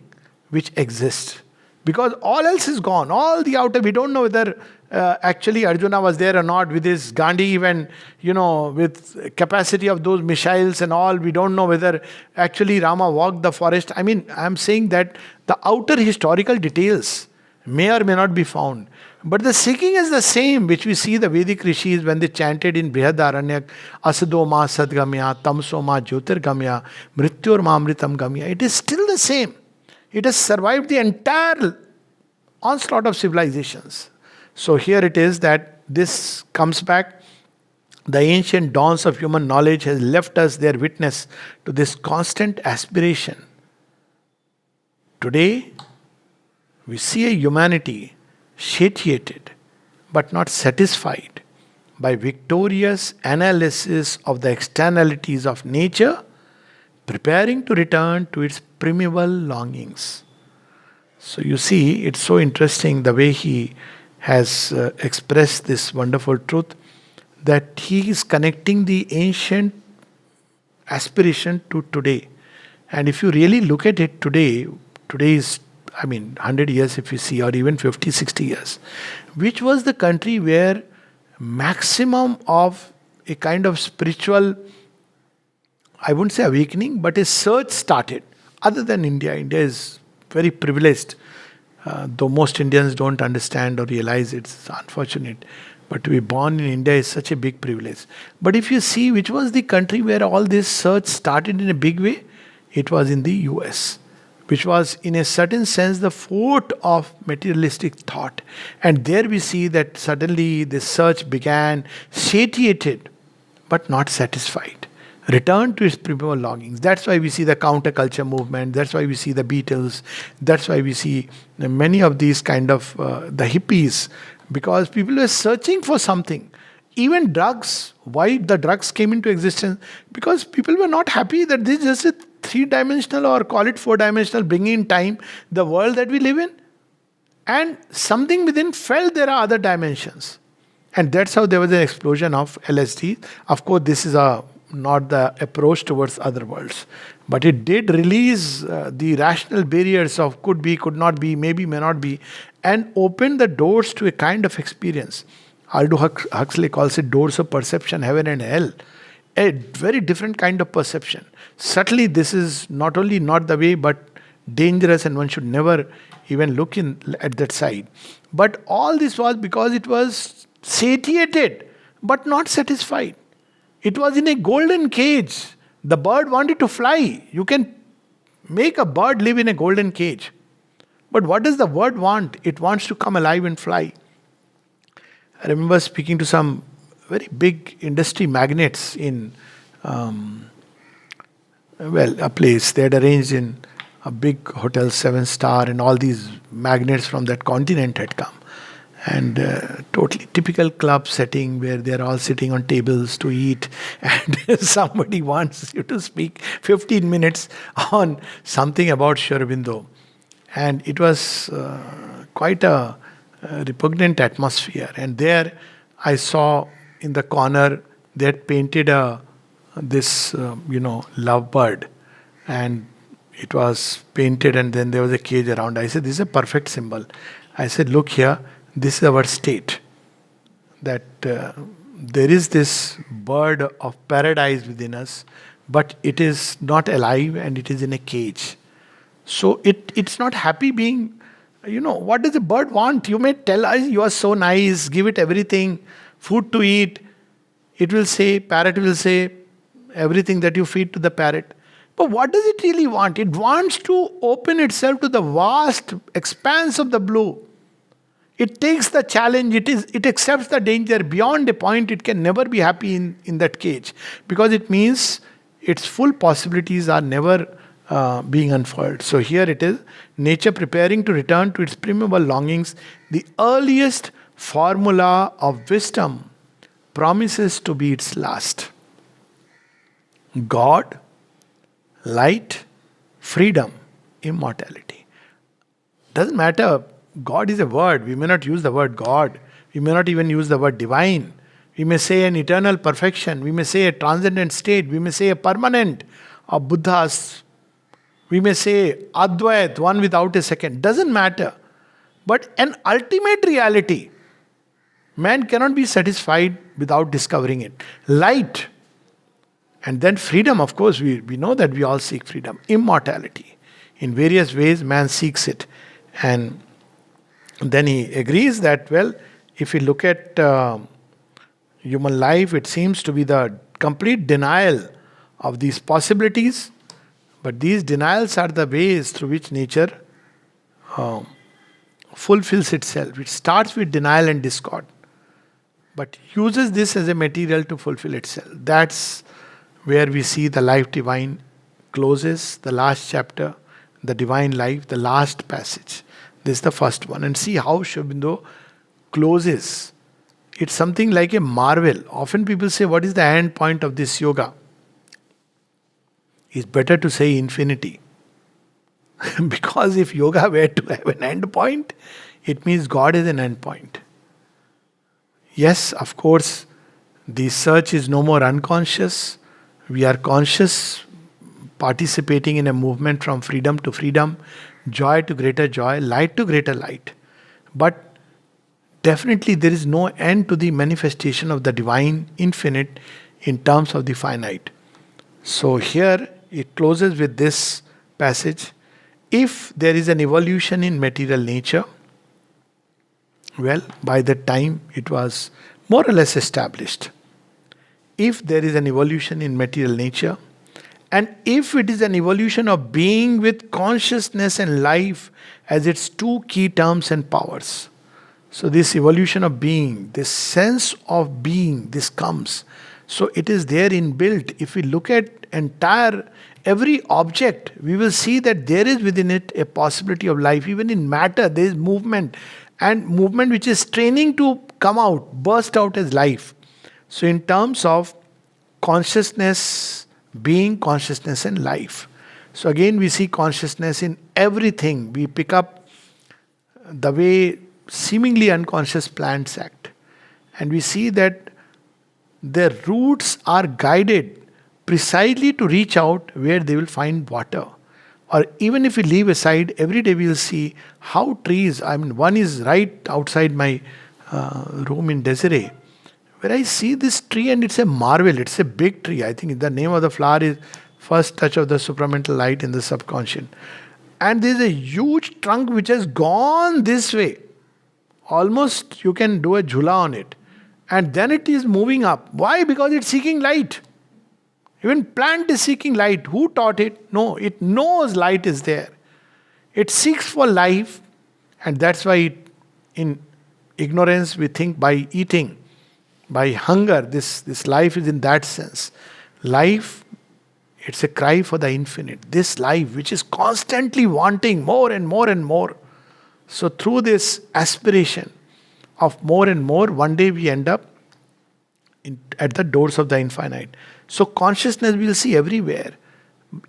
which exists. Because all else is gone. All the outer, we don't know whether actually Arjuna was there or not with his Gandhi and, with capacity of those missiles and all. We don't know whether actually Rama walked the forest. I'm saying that the outer historical details may or may not be found. But the seeking is the same, which we see the Vedic rishis when they chanted in Brihadaranya, Asado ma sadgamya, tamso ma jyotirgamya, mrityor ma amritam gamya. It is still the same. It has survived the entire onslaught of civilizations. So here it is that this comes back. The ancient dawns of human knowledge has left us their witness to this constant aspiration. Today, we see a humanity satiated but not satisfied by victorious analysis of the externalities of nature, preparing to return to its primeval longings. So you see, it's so interesting the way he has expressed this wonderful truth, that he is connecting the ancient aspiration to today. And if you really look at it today, today is, 100 years if you see, or even 50, 60 years, which was the country where maximum of a kind of spiritual, I wouldn't say awakening, but a search started. Other than India, India is very privileged, though most Indians don't understand or realize it's unfortunate. But to be born in India is such a big privilege. But if you see which was the country where all this search started in a big way, it was in the US, which was in a certain sense the fort of materialistic thought. And there we see that suddenly this search began, satiated but not satisfied, returned to its primal longings. That's why we see the counterculture movement, that's why we see the Beatles, that's why we see many of these kind of the hippies, because people were searching for something. Even drugs, why the drugs came into existence? Because people were not happy that this is just a three-dimensional, or call it four-dimensional, bringing in time, the world that we live in. And something within felt there are other dimensions. And that's how there was an explosion of LSD. Of course, this is not the approach towards other worlds. But it did release the rational barriers of could be, could not be, maybe, may not be, and open the doors to a kind of experience. Aldous Huxley calls it doors of perception, heaven and hell. A very different kind of perception. Certainly, this is not only not the way, but dangerous, and one should never even look in at that side. But all this was because it was satiated, but not satisfied. It was in a golden cage. The bird wanted to fly. You can make a bird live in a golden cage. But what does the bird want? It wants to come alive and fly. I remember speaking to some very big industry magnates in, a place. They had arranged in a big hotel, 7-star, and all these magnates from that continent had come. And totally typical club setting where they're all sitting on tables to eat, and somebody wants you to speak 15 minutes on something about Sri Aurobindo. And it was quite a repugnant atmosphere. And there I saw in the corner they had painted this lovebird, and it was painted, and then there was a cage around. I said, this is a perfect symbol. I said, look here, this is our state, that there is this bird of paradise within us, but it is not alive and it is in a cage. So it's not happy being, what does a bird want? You may tell us you are so nice, give it everything, food to eat. It will say, parrot will say, everything that you feed to the parrot. But what does it really want? It wants to open itself to the vast expanse of the blue. It takes the challenge, it accepts the danger. Beyond a point, it can never be happy in that cage, because it means its full possibilities are never being unfurled. So here it is, nature preparing to return to its primeval longings. The earliest formula of wisdom promises to be its last. God, light, freedom, immortality. Doesn't matter. God is a word. We may not use the word God. We may not even use the word divine. We may say an eternal perfection. We may say a transcendent state. We may say a permanent of Buddhas. We may say Advait, one without a second. Doesn't matter. But an ultimate reality. Man cannot be satisfied without discovering it. Light. And then freedom, of course, we know that we all seek freedom. Immortality. In various ways, man seeks it. And then he agrees that, if we look at human life, it seems to be the complete denial of these possibilities. But these denials are the ways through which nature fulfills itself. It starts with denial and discord, but uses this as a material to fulfill itself. That's where we see the life divine closes, the last chapter, the divine life, the last passage. This is the first one. And see how Sri Aurobindo closes. It's something like a marvel. Often people say, what is the end point of this yoga? It's better to say infinity. Because if yoga were to have an end point, it means God is an end point. Yes, of course, the search is no more unconscious. We are conscious, participating in a movement from freedom to freedom, joy to greater joy, light to greater light. But definitely there is no end to the manifestation of the divine infinite in terms of the finite. So here it closes with this passage. If there is an evolution in material nature, well, by that time it was more or less established. If there is an evolution in material nature, and if it is an evolution of being with consciousness and life as its two key terms and powers. So, this evolution of being, this sense of being, this comes. So, it is there inbuilt. If we look at every object, we will see that there is within it a possibility of life. Even in matter, there is movement, and movement which is training to come out, burst out as life. So, in terms of consciousness, being, consciousness, and life. So, again, we see consciousness in everything. We pick up the way seemingly unconscious plants act, and we see that their roots are guided precisely to reach out where they will find water. Or even if we leave aside, every day we will see how trees, one is right outside my room in Desiree, where I see this tree and it's a marvel, it's a big tree. I think the name of the flower is First Touch of the Supramental Light in the Subconscious. And there is a huge trunk which has gone this way. Almost you can do a jhula on it. And then it is moving up. Why? Because it's seeking light. Even plant is seeking light. Who taught it? No, it knows light is there. It seeks for life, and that's why in ignorance we think by eating, by hunger, this life is in that sense. Life, it's a cry for the infinite. This life which is constantly wanting more and more and more. So through this aspiration of more and more, one day we end up at the doors of the infinite. So consciousness we will see everywhere.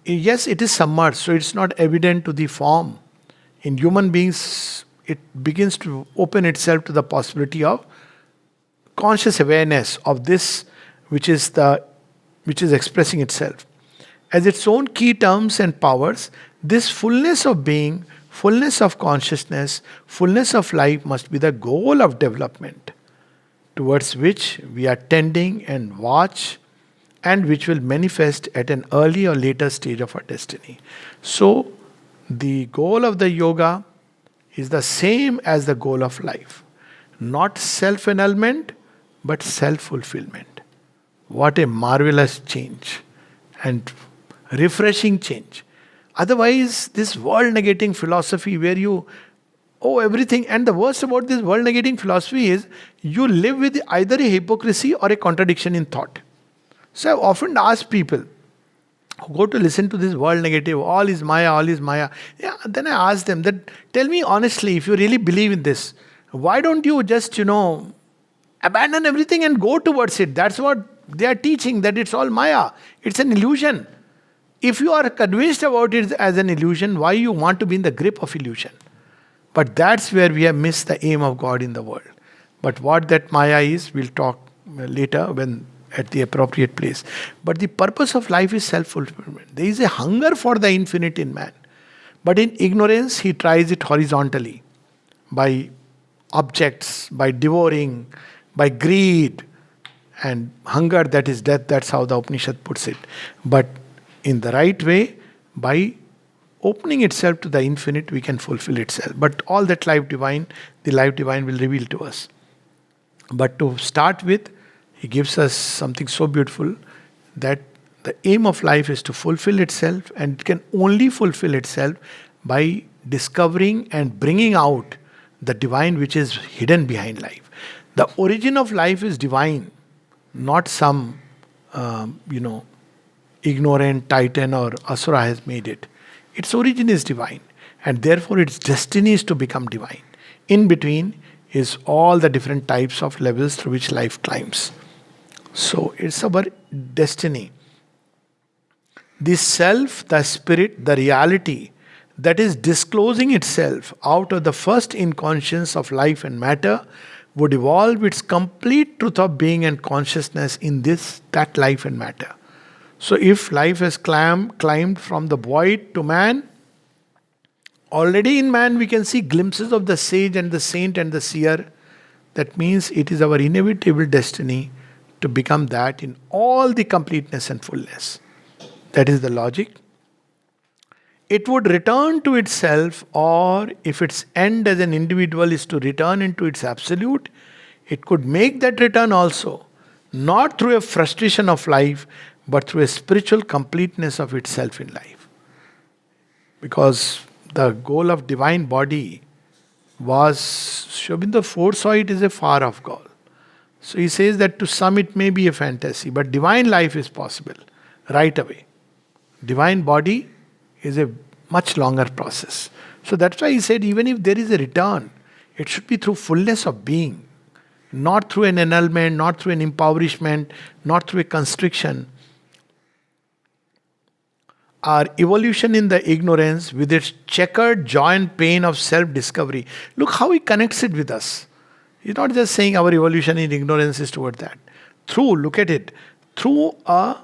Yes, it is submerged, so it's not evident to the form. In human beings, it begins to open itself to the possibility of conscious awareness of this which is expressing itself. As its own key terms and powers, this fullness of being, fullness of consciousness, fullness of life must be the goal of development, towards which we are tending and watch, and which will manifest at an early or later stage of our destiny. So, the goal of the yoga is the same as the goal of life. Not self-annulment, but self-fulfillment. What a marvelous change and refreshing change. Otherwise, this world-negating philosophy where you owe everything, and the worst about this world-negating philosophy is you live with either a hypocrisy or a contradiction in thought. So I've often asked people who go to listen to this world negative, all is Maya, all is Maya. Yeah, then I ask them that, tell me honestly, if you really believe in this, why don't you just, abandon everything and go towards it? That's what they are teaching, that it's all Maya. It's an illusion. If you are convinced about it as an illusion, why you want to be in the grip of illusion? But that's where we have missed the aim of God in the world. But what that Maya is, we'll talk later when at the appropriate place. But the purpose of life is self-fulfillment. There is a hunger for the infinite in man. But in ignorance, he tries it horizontally. By objects, by devouring, by greed and hunger, that is death. That's how the Upanishad puts it. But in the right way, by opening itself to the infinite, we can fulfill itself. But all that the life divine will reveal to us. But to start with, he gives us something so beautiful, that the aim of life is to fulfill itself, and it can only fulfill itself by discovering and bringing out the divine which is hidden behind life. The origin of life is divine, not some, ignorant titan or asura has made it. Its origin is divine, and therefore its destiny is to become divine. In between is all the different types of levels through which life climbs. So it's our destiny. The self, the spirit, the reality that is disclosing itself out of the first inconscience of life and matter would evolve its complete truth of being and consciousness in that life and matter. So if life has climbed from the void to man, already in man we can see glimpses of the sage and the saint and the seer. That means it is our inevitable destiny to become that in all the completeness and fullness. That is the logic. It would return to itself, or if its end as an individual is to return into its absolute, it could make that return also, not through a frustration of life, but through a spiritual completeness of itself in life. Because the goal of divine body was, Sri Aurobindo foresaw it as a far off goal. So he says that to some it may be a fantasy, but divine life is possible right away. Divine body is a much longer process. So that's why he said, even if there is a return, it should be through fullness of being, not through an annulment, not through an impoverishment, not through a constriction. Our evolution in the ignorance with its checkered joy and pain of self discovery. Look how he connects it with us. He's not just saying our evolution in ignorance is toward that. Look at it, through a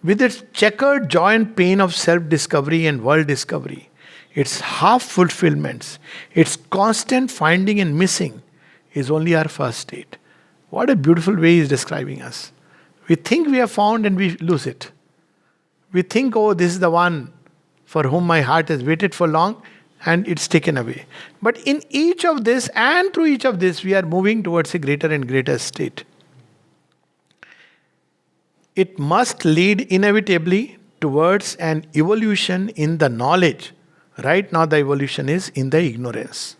with its checkered joy and pain of self discovery and world discovery, its half fulfillments, its constant finding and missing is only our first state. What a beautiful way he's describing us. We think we have found and we lose it. We think, oh, this is the one for whom my heart has waited for long, and it's taken away. But in each of this and through each of this, we are moving towards a greater and greater state. It must lead inevitably towards an evolution in the knowledge. Right now, the evolution is in the ignorance.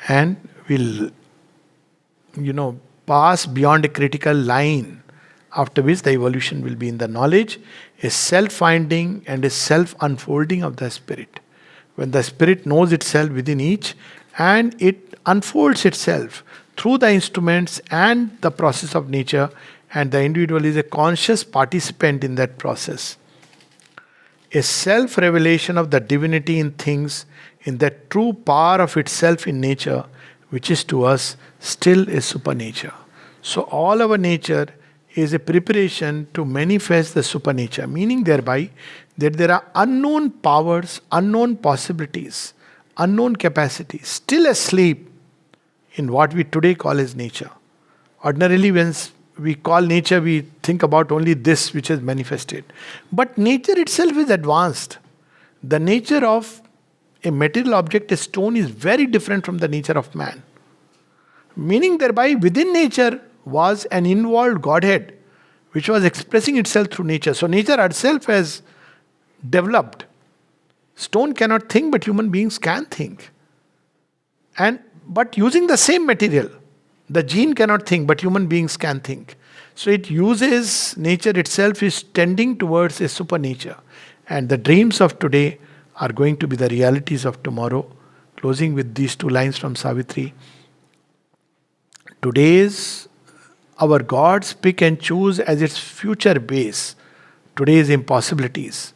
And will, pass beyond a critical line, after which the evolution will be in the knowledge, a self-finding and a self-unfolding of the spirit. When the spirit knows itself within each, and it unfolds itself through the instruments and the process of nature, and the individual is a conscious participant in that process. A self-revelation of the divinity in things, in that true power of itself in nature, which is to us still a supernature. So all our nature is a preparation to manifest the supernature, meaning thereby that there are unknown powers, unknown possibilities, unknown capacities, still asleep in what we today call as nature. Ordinarily, when we call nature, we think about only this which is manifested. But nature itself is advanced. The nature of a material object, a stone, is very different from the nature of man. Meaning thereby, within nature was an involved Godhead which was expressing itself through nature. So nature itself has developed. Stone cannot think, but human beings can think. But using the same material. The gene cannot think, but human beings can think. So it uses, nature itself is tending towards a supernature. And the dreams of today are going to be the realities of tomorrow. Closing with these two lines from Savitri. Today's our gods pick and choose as its future base today's impossibilities.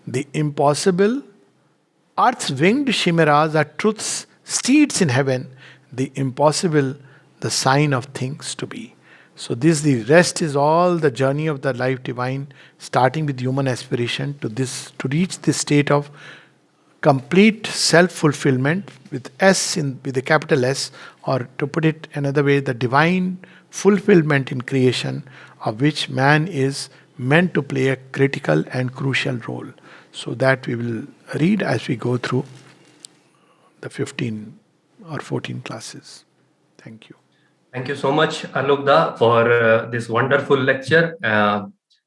The impossible, earth's winged chimeras are truth's steeds in heaven. The impossible, the sign of things to be. So the rest is all the journey of the life divine, starting with human aspiration to reach this state of complete self-fulfillment with with a capital S, or to put it another way, the divine fulfillment in creation, of which man is meant to play a critical and crucial role. So that we will read as we go through the 15 or 14 classes. Thank you. Thank you so much, Alokda, for this wonderful lecture.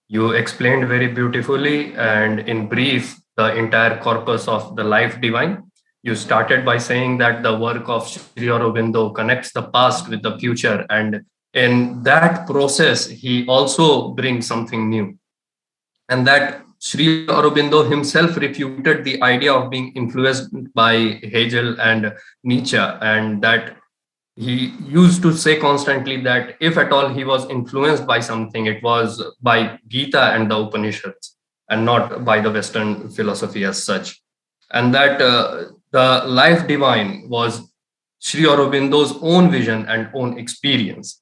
You explained very beautifully and in brief the entire corpus of the life divine. You started by saying that the work of Sri Aurobindo connects the past with the future, and in that process, he also brings something new. And that Sri Aurobindo himself refuted the idea of being influenced by Hegel and Nietzsche, and that he used to say constantly that if at all he was influenced by something, it was by Gita and the Upanishads and not by the Western philosophy as such. And that the life divine was Sri Aurobindo's own vision and own experience.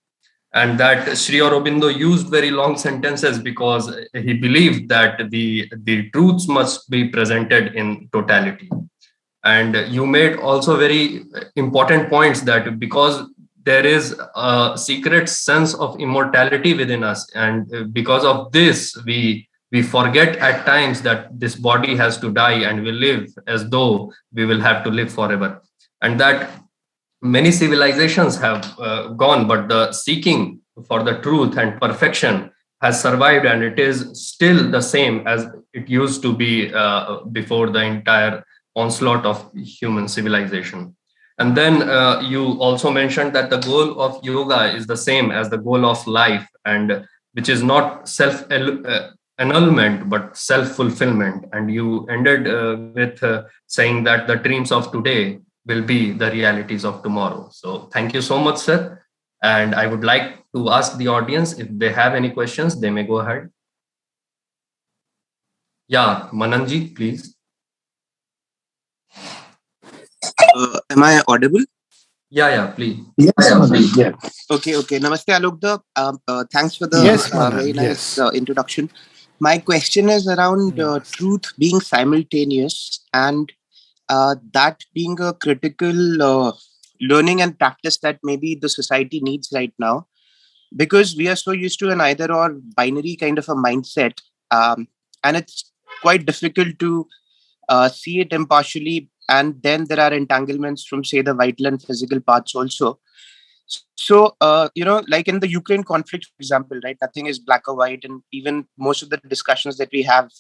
and that Sri Aurobindo used very long sentences because he believed that the truths must be presented in totality. And you made also very important points that because there is a secret sense of immortality within us, and because of this we forget at times that this body has to die and we live as though we will have to live forever, and that many civilizations have gone, but the seeking for the truth and perfection has survived, and it is still the same as it used to be before the entire onslaught of human civilization. And then you also mentioned that the goal of yoga is the same as the goal of life, and which is not self annulment but self fulfillment. And you ended with saying that the dreams of today will be the realities of tomorrow. So thank you so much, sir. And I would like to ask the audience if they have any questions, they may go ahead. Yeah, Mananji, please. Am I audible? Yeah, please. Yes, Manan, yeah. Okay. Namaste, Alokda. Thanks for the Yes, Manan, very nice yes. introduction. My question is around Namaste. truth being simultaneous and that being a critical learning and practice that maybe the society needs right now, because we are so used to an either or binary kind of a mindset, and it's quite difficult to see it impartially, and then there are entanglements from, say, the vital and physical parts also. So like in the Ukraine conflict, for example, right, nothing is black or white, and even most of the discussions that we have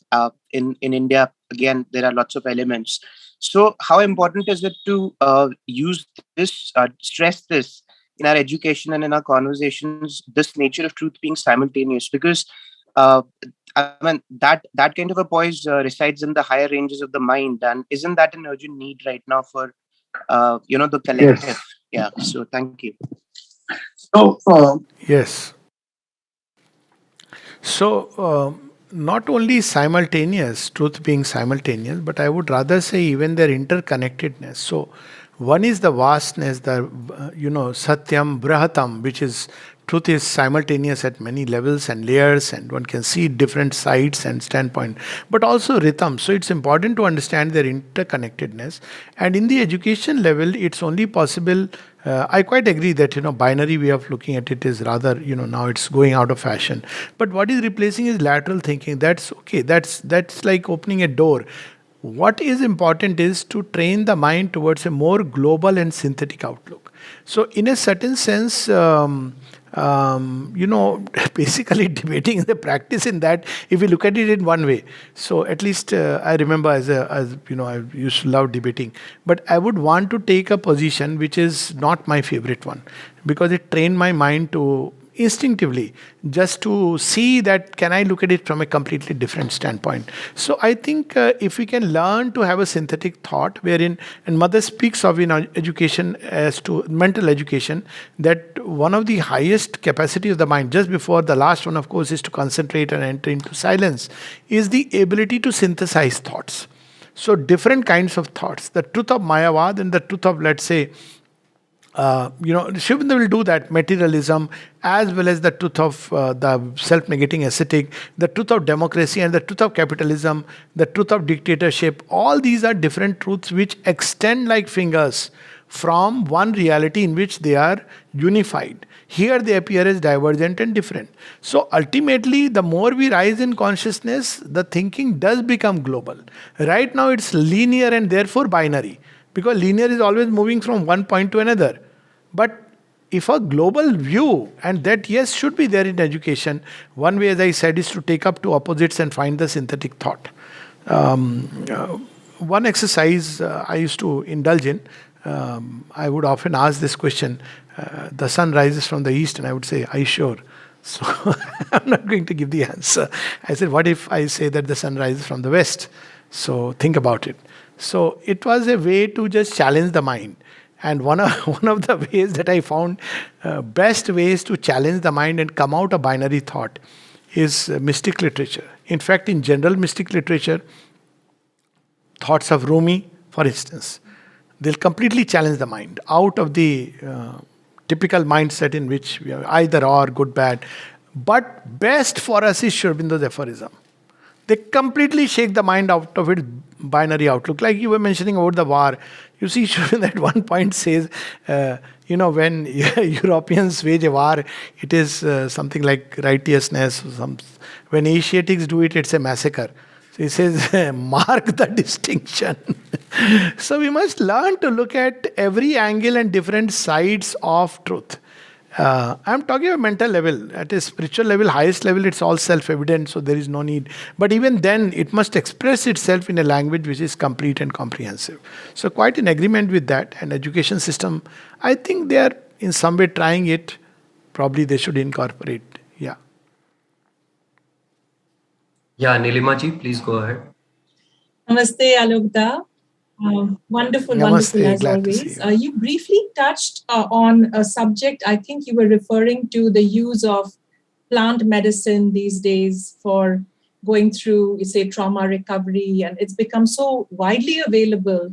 in India, again, there are lots of elements. So how important is it to use this, stress this in our education and in our conversations, this nature of truth being simultaneous? Because uh, I mean, that kind of a poise resides in the higher ranges of the mind, and isn't that an urgent need right now for the collective? Yes. Yeah. So thank you. So, yes. So, not only simultaneous, truth being simultaneous, but I would rather say even their interconnectedness. So, one is the vastness, Satyam, Brahatam, which is truth is simultaneous at many levels and layers, and one can see different sides and standpoint, but also rhythm. So, it's important to understand their interconnectedness. And in the education level, it's only possible. I quite agree that binary way of looking at it is rather now it's going out of fashion. But what is replacing is lateral thinking. That's okay. That's like opening a door. What is important is to train the mind towards a more global and synthetic outlook. So, in a certain sense, basically debating is the practice in that if we look at it in one way. So, at least I remember I used to love debating, but I would want to take a position which is not my favorite one because it trained my mind to instinctively just to see that can I look at it from a completely different standpoint. So I think if we can learn to have a synthetic thought wherein, and mother speaks of in our education as to mental education, that one of the highest capacity of the mind, just before the last one of course is to concentrate and enter into silence, is the ability to synthesize thoughts. So different kinds of thoughts, the truth of Mayavad and the truth of, let's say, Shivinda will do that, materialism, as well as the truth of the self-negating ascetic, the truth of democracy and the truth of capitalism, the truth of dictatorship. All these are different truths which extend like fingers from one reality in which they are unified. Here they appear as divergent and different. So ultimately, the more we rise in consciousness, the thinking does become global. Right now it's linear and therefore binary, because linear is always moving from one point to another. But if a global view, and that yes should be there in education, one way, as I said, is to take up two opposites and find the synthetic thought. One exercise I used to indulge in, I would often ask this question: the sun rises from the east, and I would say, "Are you sure?" So I'm not going to give the answer. I said, "What if I say that the sun rises from the west?" So think about it. So it was a way to just challenge the mind. And one of, one of the ways that I found best ways to challenge the mind and come out of binary thought is mystic literature. In fact, in general mystic literature, thoughts of Rumi, for instance, they'll completely challenge the mind out of the typical mindset in which we are either or, good, bad. But best for us is Sri Aurobindo's aphorism. They completely shake the mind out of its binary outlook. Like you were mentioning about the war, you see, Sri Aurobindo at one point says, when Europeans wage a war, it is something like righteousness. When Asiatics do it, it's a massacre. So he says, mark the distinction. So we must learn to look at every angle and different sides of truth. I'm talking about mental level. At a spiritual level, highest level, it's all self-evident, so there is no need. But even then, it must express itself in a language which is complete and comprehensive. So quite in agreement with that. And education system, I think they are in some way trying it. Probably they should incorporate. Yeah. Yeah, Nilima ji, please go ahead. Namaste, Alokda. Wonderful, Namaste, wonderful as glad to always. see you. You briefly touched on a subject. I think you were referring to the use of plant medicine these days for going through, you say, trauma recovery, and it's become so widely available.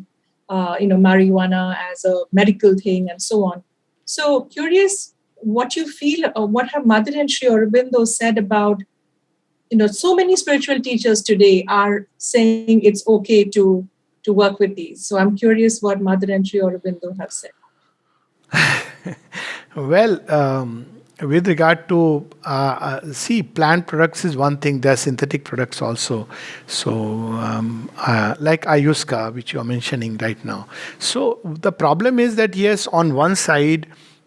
Marijuana as a medical thing, and so on. So curious, what you feel, what have Mother and Sri Aurobindo said about, so many spiritual teachers today are saying it's okay to work with these. So I'm curious what Mother and Sri Aurobindo have said. Well, with regard to, plant products is one thing, there are synthetic products also. So, like Ayuska, which you are mentioning right now. So, the problem is that, yes, on one side,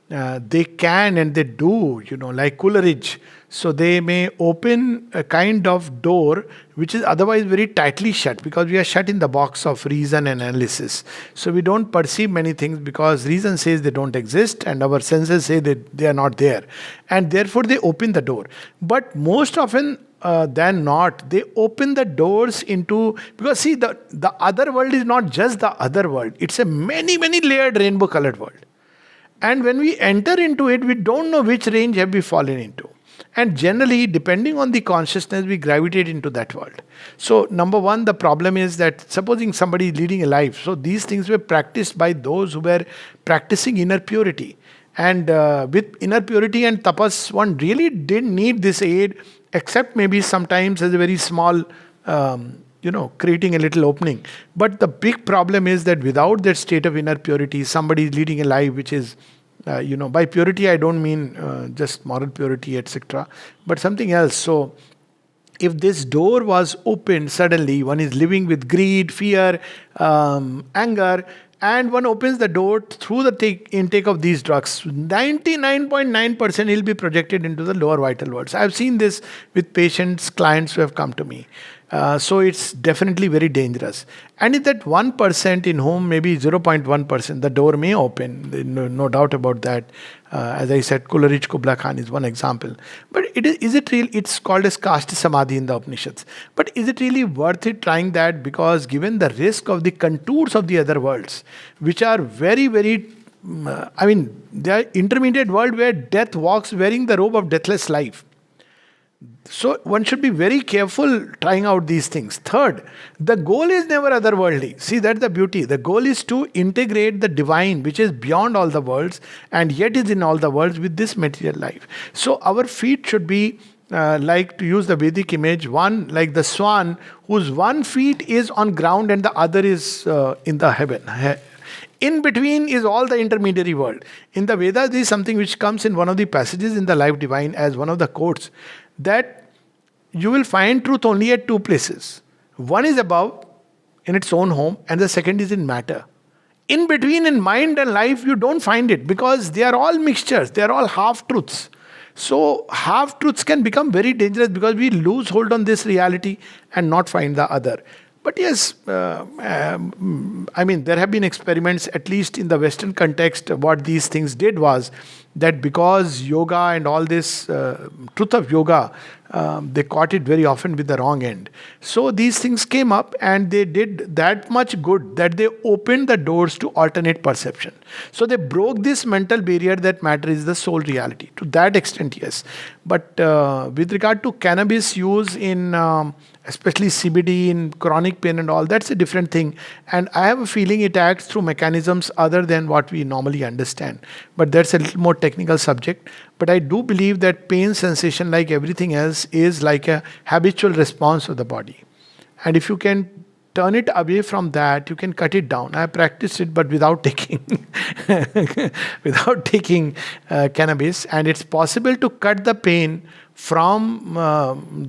they can and they do, like Coleridge. So they may open a kind of door which is otherwise very tightly shut, because we are shut in the box of reason and analysis. So we don't perceive many things because reason says they don't exist and our senses say that they are not there. And therefore they open the door. But most often than not, they open the doors into, because see, the other world is not just the other world. It's a many, many layered rainbow colored world. And when we enter into it, we don't know which range have we fallen into. And generally, depending on the consciousness, we gravitate into that world. So, number one, the problem is that supposing somebody is leading a life, so these things were practiced by those who were practicing inner purity. And with inner purity and tapas, one really didn't need this aid, except maybe sometimes as a very small, creating a little opening. But the big problem is that without that state of inner purity, somebody is leading a life which is, by purity I don't mean just moral purity, etc., but something else. So, if this door was opened suddenly, one is living with greed, fear, anger, and one opens the door through the intake of these drugs, 99.9% will be projected into the lower vital worlds. I've seen this with patients, clients who have come to me. So it's definitely very dangerous. And in that 1% in whom maybe 0.1%, the door may open, no doubt about that. As I said, Coleridge Kubla Khan is one example. But is it real? It's called as Kashti Samadhi in the Upanishads. But is it really worth it trying that? Because given the risk of the contours of the other worlds, which are very, very, they are intermediate world where death walks wearing the robe of deathless life. So one should be very careful trying out these things. Third, the goal is never otherworldly. See, that's the beauty. The goal is to integrate the divine, which is beyond all the worlds and yet is in all the worlds, with this material life. So our feet should be like, to use the Vedic image, one like the swan whose one feet is on ground and the other is in the heaven. In between is all the intermediary world. In the Vedas, there is something which comes in one of the passages in the Life Divine as one of the quotes, that you will find truth only at two places. One is above, in its own home, and the second is in matter. In between, in mind and life, you don't find it, because they are all mixtures, they are all half-truths. So, half-truths can become very dangerous because we lose hold on this reality and not find the other. But yes, there have been experiments, at least in the Western context. What these things did was that because yoga and all this truth of yoga, they caught it very often with the wrong end. So these things came up and they did that much good that they opened the doors to alternate perception. So they broke this mental barrier that matter is the sole reality. To that extent, yes. But with regard to cannabis use in especially CBD in chronic pain and all, that's a different thing. And I have a feeling it acts through mechanisms other than what we normally understand. But that's a little more technical subject. But I do believe that pain sensation, like everything else, is like a habitual response of the body. And if you can turn it away from that, you can cut it down. I practiced it, but without taking without taking cannabis, and it's possible to cut the pain from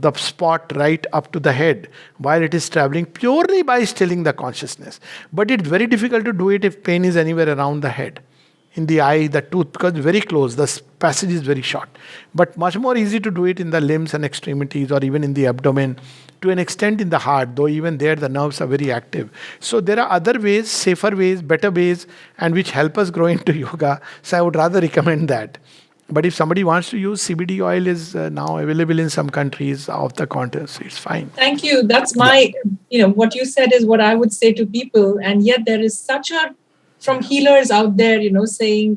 the spot right up to the head while it is traveling purely by stilling the consciousness. But it's very difficult to do it if pain is anywhere around the head, in the eye, the tooth, because it's very close. The passage is very short. But much more easy to do it in the limbs and extremities, or even in the abdomen, to an extent in the heart, though even there the nerves are very active. So there are other ways, safer ways, better ways, and which help us grow into yoga. So I would rather recommend that. But if somebody wants to use CBD oil, is now available in some countries off the counter, so it's fine. Thank you. That's my, what you said is what I would say to people. And yet there is such a, from healers out there, saying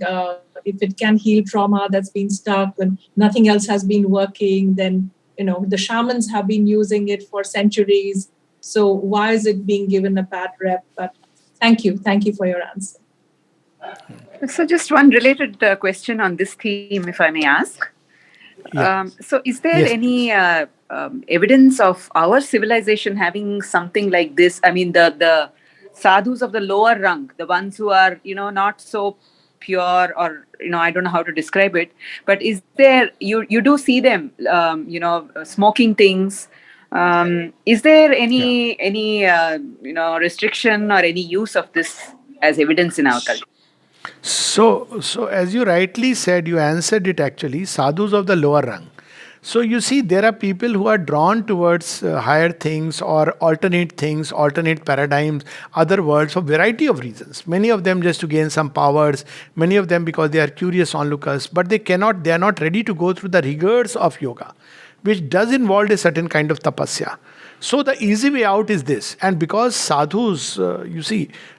if it can heal trauma that's been stuck when nothing else has been working, then, the shamans have been using it for centuries. So why is it being given a bad rep? But thank you. Thank you for your answer. So just one related question on this theme, if I may ask. Yeah. So is there Yes, any evidence of our civilization having something like this? I mean, the sadhus of the lower rung, the ones who are, not so pure, or, I don't know how to describe it, but is there, you do see them, smoking things. Is there any restriction or any use of this as evidence in our culture? So as you rightly said, you answered it actually, sadhus of the lower rung. So you see, there are people who are drawn towards higher things or alternate things, alternate paradigms, other worlds for variety of reasons. Many of them just to gain some powers, many of them because they are curious onlookers, but they are not ready to go through the rigors of yoga, which does involve a certain kind of tapasya. So the easy way out is this. And because sadhus,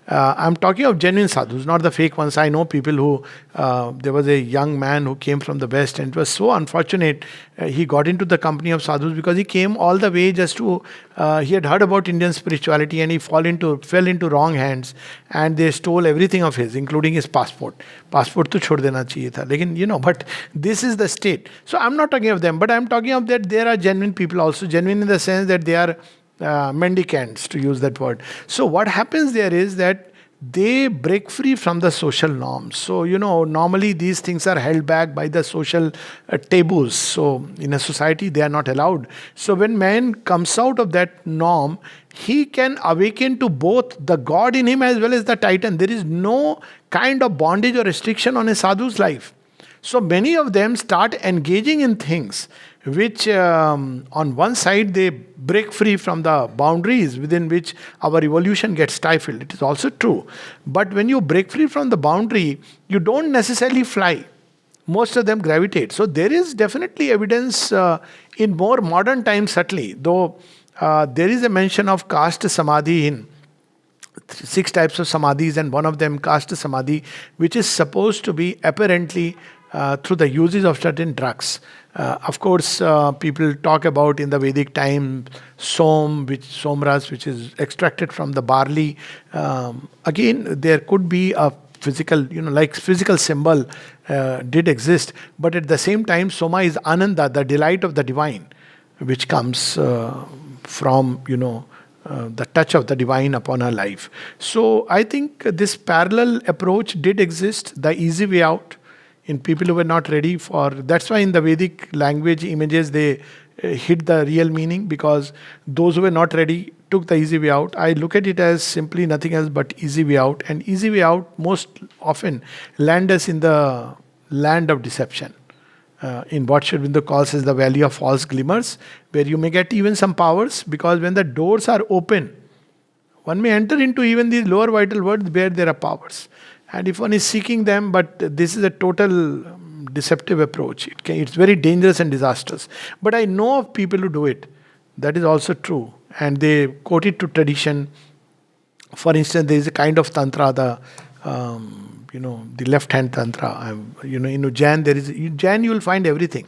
I'm talking of genuine sadhus, not the fake ones. I know people who, there was a young man who came from the West, and it was so unfortunate. He got into the company of sadhus because he came all the way just to, he had heard about Indian spirituality, and he fell into wrong hands, and they stole everything of his, including his passport. Passport to chhod dena chahiye tha. Lekin, but this is the state. So I'm not talking of them, but I'm talking of that there are genuine people also, genuine in the sense that they are mendicants, to use that word. So what happens there is that they break free from the social norms. So, normally these things are held back by the social taboos. So, in a society, they are not allowed. So, when man comes out of that norm, he can awaken to both the God in him as well as the Titan. There is no kind of bondage or restriction on a sadhu's life. So many of them start engaging in things which, on one side, they break free from the boundaries within which our evolution gets stifled. It is also true. But when you break free from the boundary, you don't necessarily fly. Most of them gravitate. So there is definitely evidence in more modern times, certainly, though there is a mention of caste samadhi in 6 types of samadhis, and one of them caste samadhi, which is supposed to be apparently through the uses of certain drugs. Of course, people talk about in the Vedic time somras, which is extracted from the barley. Again, there could be a physical, like physical symbol did exist, but at the same time, soma is ananda, the delight of the divine, which comes from the touch of the divine upon our life. So I think this parallel approach did exist, the easy way out, in people who were not ready for. That's why in the Vedic language images they hid the real meaning, because those who were not ready took the easy way out. I look at it as simply nothing else but easy way out, and easy way out most often land us in the land of deception. In what Sri Aurobindo calls as the valley of false glimmers, where you may get even some powers, because when the doors are open, one may enter into even these lower vital worlds where there are powers. And if one is seeking them, but this is a total deceptive approach. It's very dangerous and disastrous. But I know of people who do it. That is also true. And they quote it to tradition. For instance, there is a kind of tantra, the left-hand tantra. In Ujjain, Ujjain you will find everything.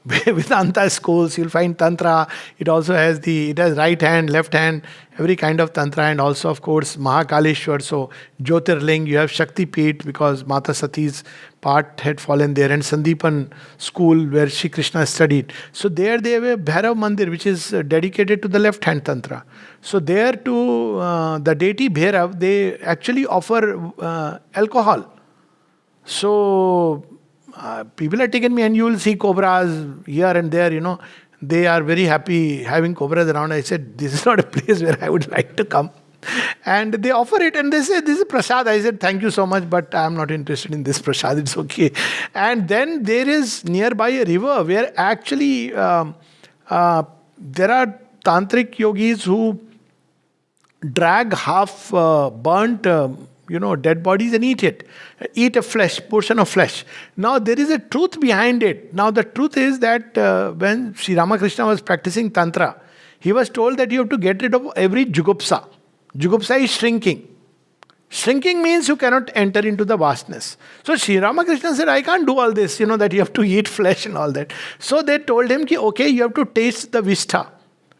Vedanta schools, you'll find Tantra. It also has it has right hand, left hand, every kind of Tantra, and also, of course, Mahakaleshwar. So, Jyotirling, you have Shakti Peeth because Mata Sati's part had fallen there, and Sandipan school where Shri Krishna studied. So, there they have a Bhairav Mandir which is dedicated to the left hand Tantra. So, there to the deity Bhairav, they actually offer alcohol. So, people have taken me, and you will see cobras here and there, They are very happy having cobras around. I said, this is not a place where I would like to come. And they offer it, and they say, this is prasad. I said, thank you so much, but I am not interested in this prasad. It's okay. And then there is nearby a river where actually there are tantric yogis who drag half burnt dead bodies and eat a portion of flesh. Now there is a truth behind it. Now the truth is that when Sri Ramakrishna was practicing Tantra, he was told that you have to get rid of every jugupsa. Jugupsa is shrinking. Shrinking means you cannot enter into the vastness. So Sri Ramakrishna said, I can't do all this, that you have to eat flesh and all that. So they told him, okay, you have to taste the vishta,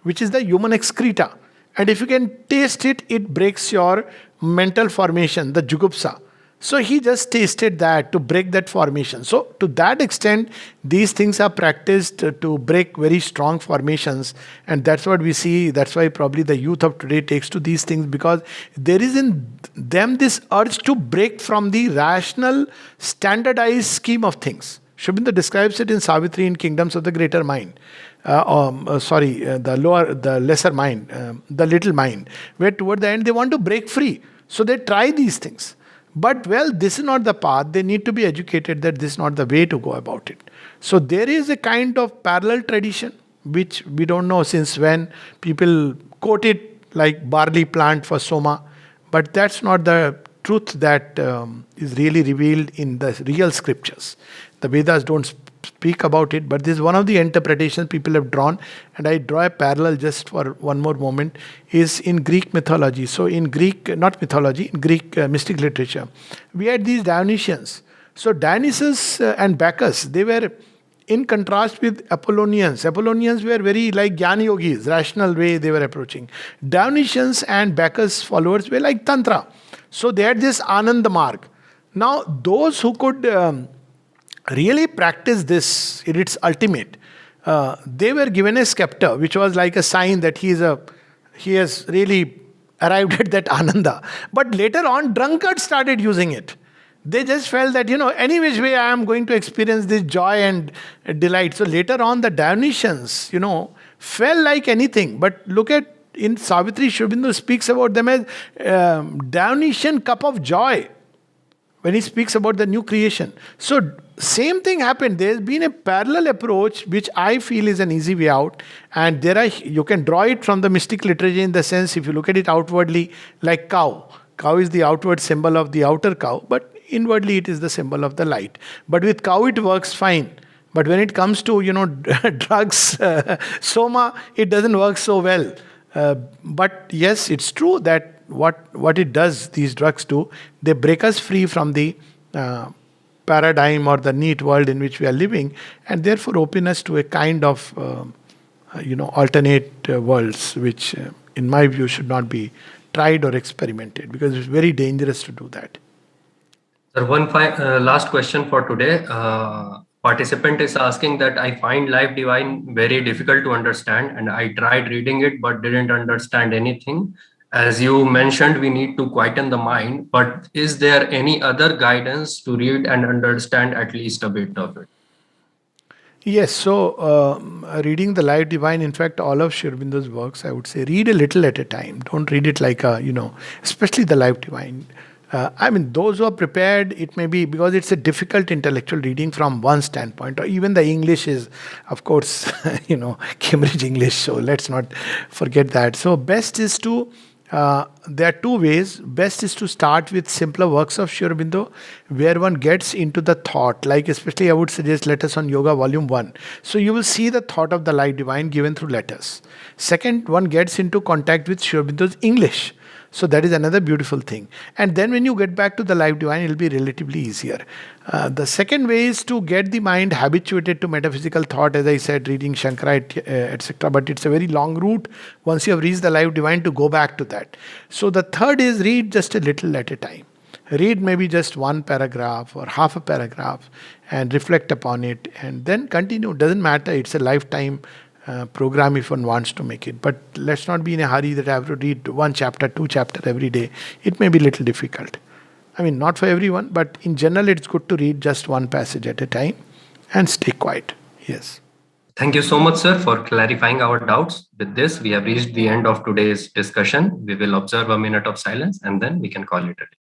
which is the human excreta. And if you can taste it, it breaks your mental formation, the jugupsa. So he just tasted that to break that formation. So to that extent, these things are practiced to break very strong formations. And that's what we see. That's why probably the youth of today takes to these things, because there is in them this urge to break from the rational, standardized scheme of things. Sri Aurobindo describes it in Savitri in Kingdoms of the Greater Mind. The lesser mind, the little mind, where toward the end they want to break free. So they try these things. But this is not the path. They need to be educated that this is not the way to go about it. So there is a kind of parallel tradition, which we don't know since when. People quote it like barley plant for soma. But that's not the truth that is really revealed in the real scriptures. The Vedas don't speak about it, but this is one of the interpretations people have drawn, and I draw a parallel just for one more moment, is in Greek mythology. So in Greek, not mythology, in Greek mystic literature, we had these Dionysians. So Dionysus and Bacchus, they were in contrast with Apollonians. Apollonians were very like Jnana yogis, rational way they were approaching. Dionysians and Bacchus followers were like Tantra. So they had this Ananda Marg. Now those who could really practice this in its ultimate, they were given a scepter, which was like a sign that he has really arrived at that Ananda. But later on, drunkards started using it. They just felt that, any which way I am going to experience this joy and delight. So later on, the Dionysians, felt like anything. But look at, in Savitri, Sri Aurobindo speaks about them as Dionysian cup of joy when he speaks about the new creation. So same thing happened. There's been a parallel approach which I feel is an easy way out, and you can draw it from the mystic literature in the sense, if you look at it outwardly, like cow. Cow is the outward symbol of the outer cow, but inwardly it is the symbol of the light. But with cow it works fine. But when it comes to drugs, soma, it doesn't work so well. But yes, it's true that what it does, these drugs do, they break us free from the paradigm or the neat world in which we are living, and therefore open us to a kind of alternate worlds, which in my view should not be tried or experimented, because it's very dangerous to do that. Sir, one last question for today. Participant is asking that I find Life Divine very difficult to understand, and I tried reading it but didn't understand anything. As you mentioned, we need to quieten the mind, but is there any other guidance to read and understand at least a bit of it? Yes, so reading the Life Divine, in fact, all of Sri Aurobindo's works, I would say, read a little at a time. Don't read it like especially the Life Divine. Those who are prepared, it may be because it's a difficult intellectual reading from one standpoint, or even the English is, of course, Cambridge English, so let's not forget that. So best is to, there are two ways. Best is to start with simpler works of Sri Aurobindo, where one gets into the thought, like especially I would suggest Letters on Yoga, Volume 1. So you will see the thought of the Life Divine given through letters. Second, one gets into contact with Sri Aurobindo's English. So that is another beautiful thing. And then when you get back to the life divine, it will be relatively easier. The second way is to get the mind habituated to metaphysical thought, as I said, reading Shankarite, etc. But it's a very long route once you have reached the life divine to go back to that. So the third is read just a little at a time. Read maybe just one paragraph or half a paragraph and reflect upon it and then continue. Doesn't matter, it's a lifetime program if one wants to make it. But let's not be in a hurry that I have to read one chapter, two chapter every day. It may be a little difficult. I mean, not for everyone, but in general, it's good to read just one passage at a time and stay quiet. Yes. Thank you so much, sir, for clarifying our doubts. With this, we have reached the end of today's discussion. We will observe a minute of silence and then we can call it a day.